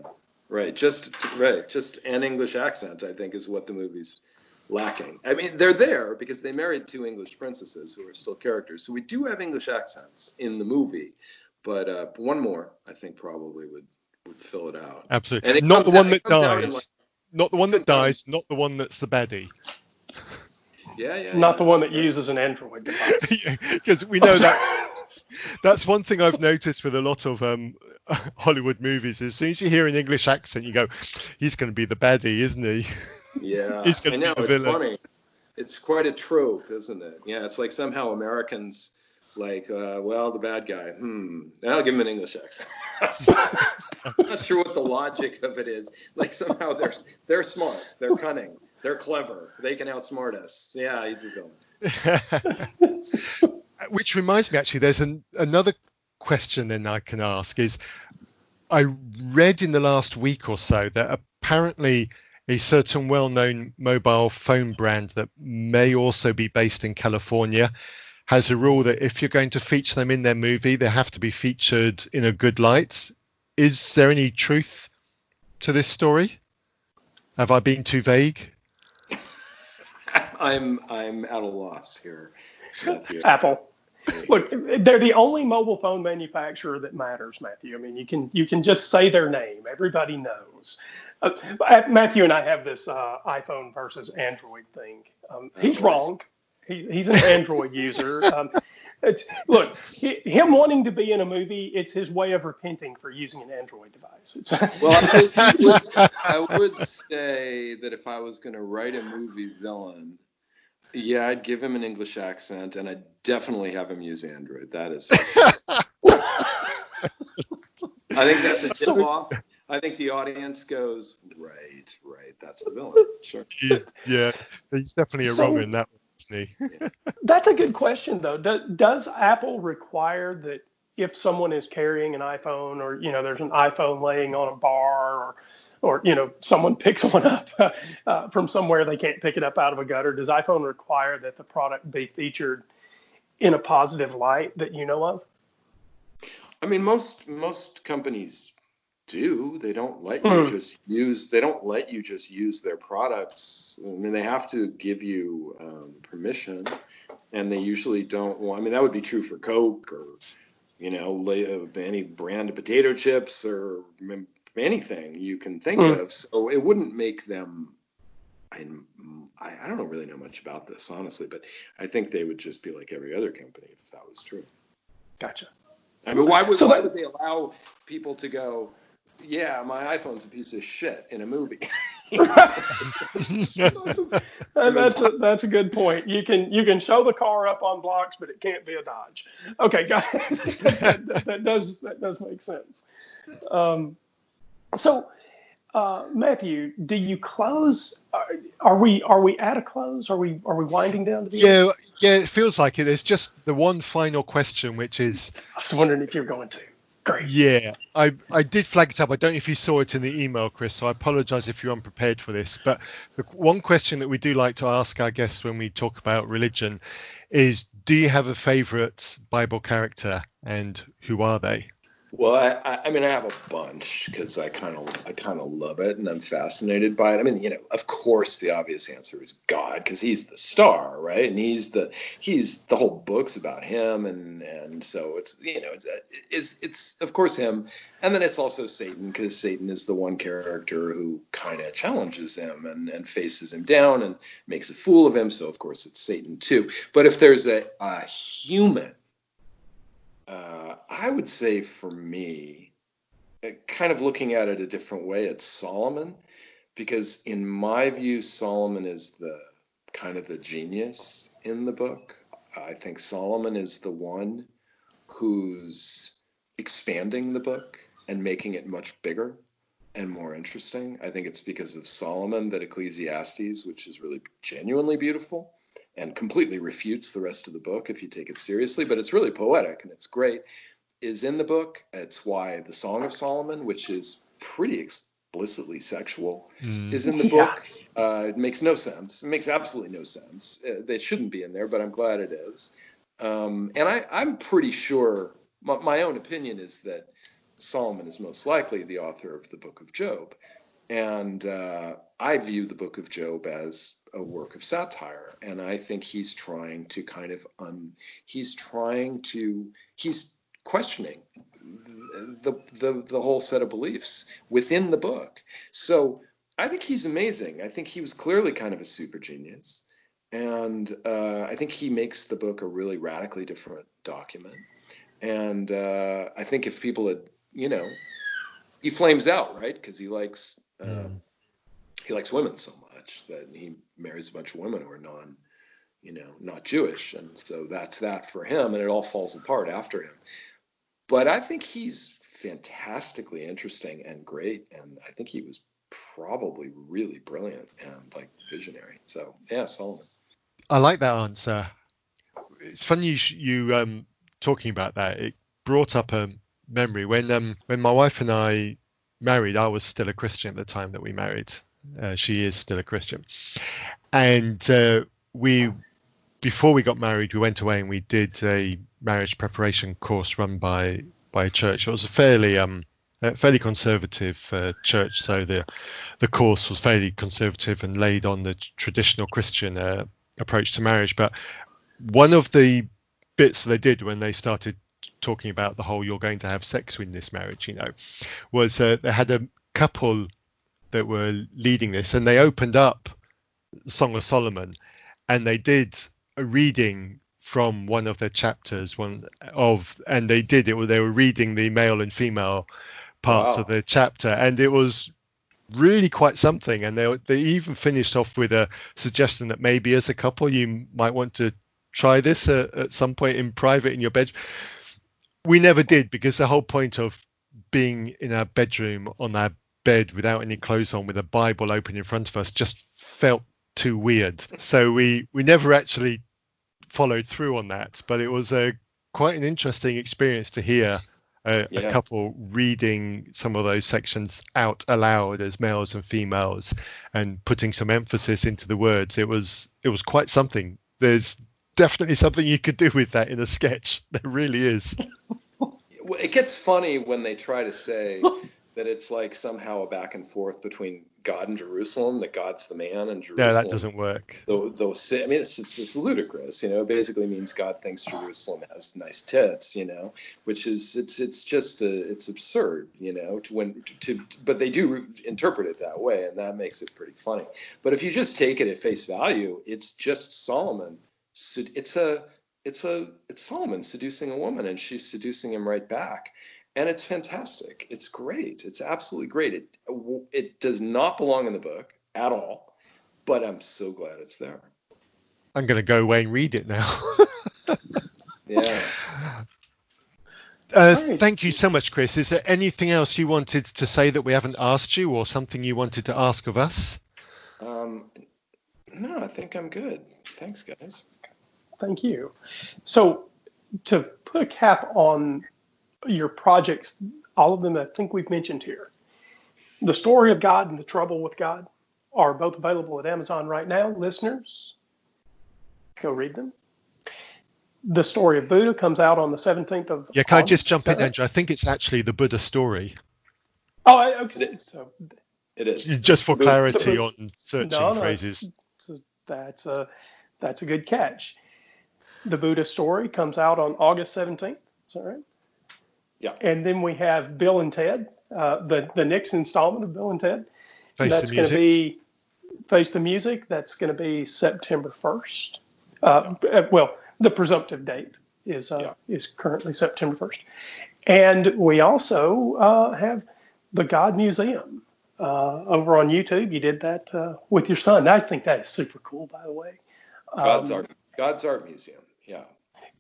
right. Just an English accent, I think, is what the movie's lacking. I mean, they're there because they married two English princesses who are still characters, so we do have English accents in the movie. But one more, I think, probably would fill it out. Absolutely. And not the one that dies. Not the one that dies. Not the one that's the baddie. Yeah. Not the one that uses an Android device. Because we know that's one thing I've noticed with a lot of Hollywood movies. As soon as you hear an English accent, you go, he's going to be the baddie, isn't he? Yeah, He's going to be the it's villain. Funny. It's quite a trope, isn't it? Yeah, it's like somehow Americans like, the bad guy. I'll give him an English accent. I'm not sure what the logic of it is. Like somehow they're smart, they're cunning, they're clever, they can outsmart us. Yeah, he's a villain. Which reminds me, actually, there's another question then I can ask is, I read in the last week or so that apparently a certain well-known mobile phone brand that may also be based in California has a rule that if you're going to feature them in their movie, they have to be featured in a good light. Is there any truth to this story? Have I been too vague? I'm at a loss here, Matthew. Apple. Look, they're the only mobile phone manufacturer that matters, Matthew. I mean, you can just say their name. Everybody knows. Matthew and I have this iPhone versus Android thing. He's wrong. He's an Android user. Look, him wanting to be in a movie, it's his way of repenting for using an Android device. Well, I would say that if I was going to write a movie villain, yeah, I'd give him an English accent, and I'd definitely have him use Android. That is. I think that's a tip off. I think the audience goes, right, that's the villain. Sure. Yeah, he's definitely a wrong in that one, isn't he? That's a good question, though. Does Apple require that if someone is carrying an iPhone, or there's an iPhone laying on a bar, or someone picks one up from somewhere they can't pick it up out of a gutter, does iPhone require that the product be featured in a positive light that you know of? I mean, most companies do. They don't let you just use. They don't let you just use their products. I mean, they have to give you permission, and they usually don't want. I mean, that would be true for Coke or any brand of potato chips or anything you can think of. So it wouldn't make them. I don't really know much about this, honestly, but I think they would just be like every other company if that was true. Gotcha. I mean, why would they allow people to go, yeah, my iPhone's a piece of shit in a movie? That's a good point. You can show the car up on blocks, but it can't be a Dodge. Okay, guys, that does make sense. So, Matthew, do you close? Are we at a close? Are we winding down to the end? Yeah, it feels like it. There's just the one final question, which is. I was wondering if you're going to. Great. Yeah, I did flag it up. I don't know if you saw it in the email, Chris, so I apologize if you're unprepared for this. But the one question that we do like to ask our guests when we talk about religion is, do you have a favorite Bible character, and who are they? Well, I mean, I have a bunch because I kind of love it and I'm fascinated by it. I mean, of course, the obvious answer is God because he's the star, right? And he's the whole book's about him, and so it's of course him, and then it's also Satan because Satan is the one character who kind of challenges him and faces him down and makes a fool of him. So of course it's Satan too. But if there's a human. I would say for me, kind of looking at it a different way, it's Solomon, because in my view, Solomon is the kind of the genius in the book. I think Solomon is the one who's expanding the book and making it much bigger and more interesting. I think it's because of Solomon that Ecclesiastes, which is really genuinely beautiful and completely refutes the rest of the book if you take it seriously, but it's really poetic and it's great, is in the book. It's why the Song of Solomon, which is pretty explicitly sexual, is in the book. It makes no sense. It makes absolutely no sense. They shouldn't be in there, but I'm glad it is. And I'm pretty sure, my own opinion is that Solomon is most likely the author of the Book of Job. And I view the Book of Job as a work of satire. And I think he's trying to kind of, he's questioning the whole set of beliefs within the book. So I think he's amazing. I think he was clearly kind of a super genius. And I think he makes the book a really radically different document. And I think if people had, he flames out, right? Because he likes women so much that he marries a bunch of women who are not Jewish. And so that's that for him. And it all falls apart after him. But I think he's fantastically interesting and great. And I think he was probably really brilliant and visionary. So yeah, Solomon. I like that answer. It's funny you talking about that. It brought up a memory when my wife and I married. I was still a Christian at the time that we married. She is still a Christian, and before we got married, we went away and we did a marriage preparation course run by a church. It was a fairly conservative church, so the course was fairly conservative and laid on the traditional Christian approach to marriage. But one of the bits they did when they started talking about the whole "you're going to have sex in this marriage," was they had a couple that were leading this, and they opened up Song of Solomon, and they did a reading from one of their chapters, and they were reading the male and female parts of the chapter, and it was really quite something. And they even finished off with a suggestion that maybe as a couple you might want to try this at some point in private in your bedroom. We never did, because the whole point of being in our bedroom on our bed without any clothes on with a Bible open in front of us just felt too weird. So we never actually followed through on that, but it was quite an interesting experience to hear a couple reading some of those sections out aloud as males and females and putting some emphasis into the words. It was quite something. There's definitely something you could do with that in a sketch. There really is. It gets funny when they try to say that it's like somehow a back and forth between God and Jerusalem, that God's the man and Jerusalem. No, that doesn't work. I mean, it's ludicrous. It basically means God thinks Jerusalem has nice tits. Which is it's absurd. But they do interpret it that way, and that makes it pretty funny. But if you just take it at face value, it's just Solomon. It's Solomon seducing a woman, and she's seducing him right back. And it's fantastic. It's great. It's absolutely great. It does not belong in the book at all, but I'm so glad it's there. I'm going to go away and read it now. Yeah. Thank you so much, Chris. Is there anything else you wanted to say that we haven't asked you, or something you wanted to ask of us? No, I think I'm good. Thanks, guys. Thank you. So to put a cap on your projects, all of them I think we've mentioned here, The Story of God and The Trouble with God are both available at Amazon right now. Listeners, go read them. The Story of Buddah comes out on the 17th of Yeah, can I August. just jump Is that in, right? Andrew? I think it's actually the Buddah story. Oh, okay. So It is. Just for But- clarity on searching phrases. That's a good catch. The Buddah Story comes out on August 17th. Is that right? Yeah. And then we have Bill and Ted, the next installment of Bill and Ted. Face That's the going to music. be Face the Music. That's going to be September 1st. Well, the presumptive date is currently September 1st. And we also have the God Museum over on YouTube. You did that with your son. I think that is super cool, by the way. God's Art Museum. Yeah.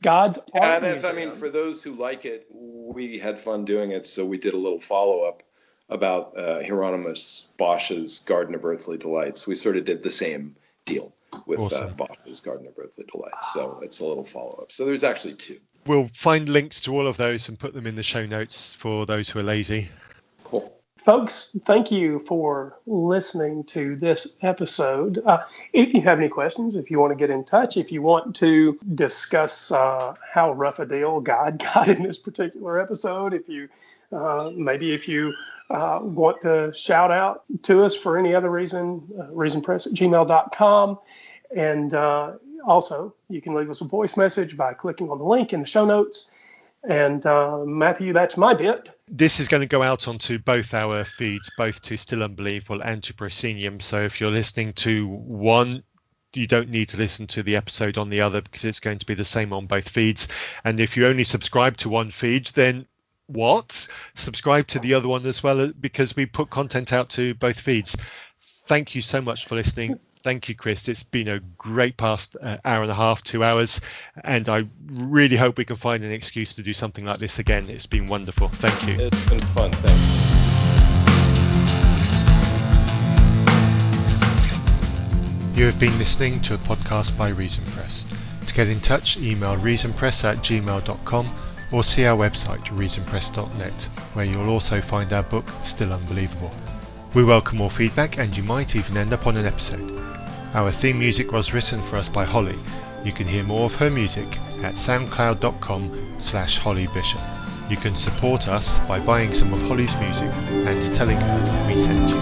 God's Art And Museum. for those who like it, we had fun doing it, so we did a little follow-up about Hieronymus Bosch's Garden of Earthly Delights. We sort of did the same deal with Awesome. Bosch's Garden of Earthly Delights, so it's a little follow-up. So there's actually two. We'll find links to all of those and put them in the show notes for those who are lazy. Cool. Folks, thank you for listening to this episode. If you have any questions, if you want to get in touch, if you want to discuss how rough a deal God got in this particular episode, if you want to shout out to us for any other reason, reasonpress@gmail.com. And also, you can leave us a voice message by clicking on the link in the show notes. And Matthew, that's my bit. This is going to go out onto both our feeds, both to Still Unbelievable and to Proscenium. So if you're listening to one, you don't need to listen to the episode on the other because it's going to be the same on both feeds. And if you only subscribe to one feed, then what? Subscribe to the other one as well, because we put content out to both feeds. Thank you so much for listening. Thank you, Chris. It's been a great past hour and a half, 2 hours, and I really hope we can find an excuse to do something like this again. It's been wonderful. Thank you. It's been fun. Thanks. You have been listening to a podcast by Reason Press. To get in touch, email reasonpress@gmail.com or see our website, reasonpress.net, where you'll also find our book, Still Unbelievable. We welcome all feedback, and you might even end up on an episode. Our theme music was written for us by Holly. You can hear more of her music at soundcloud.com/hollybishop. You can support us by buying some of Holly's music and telling her we sent you.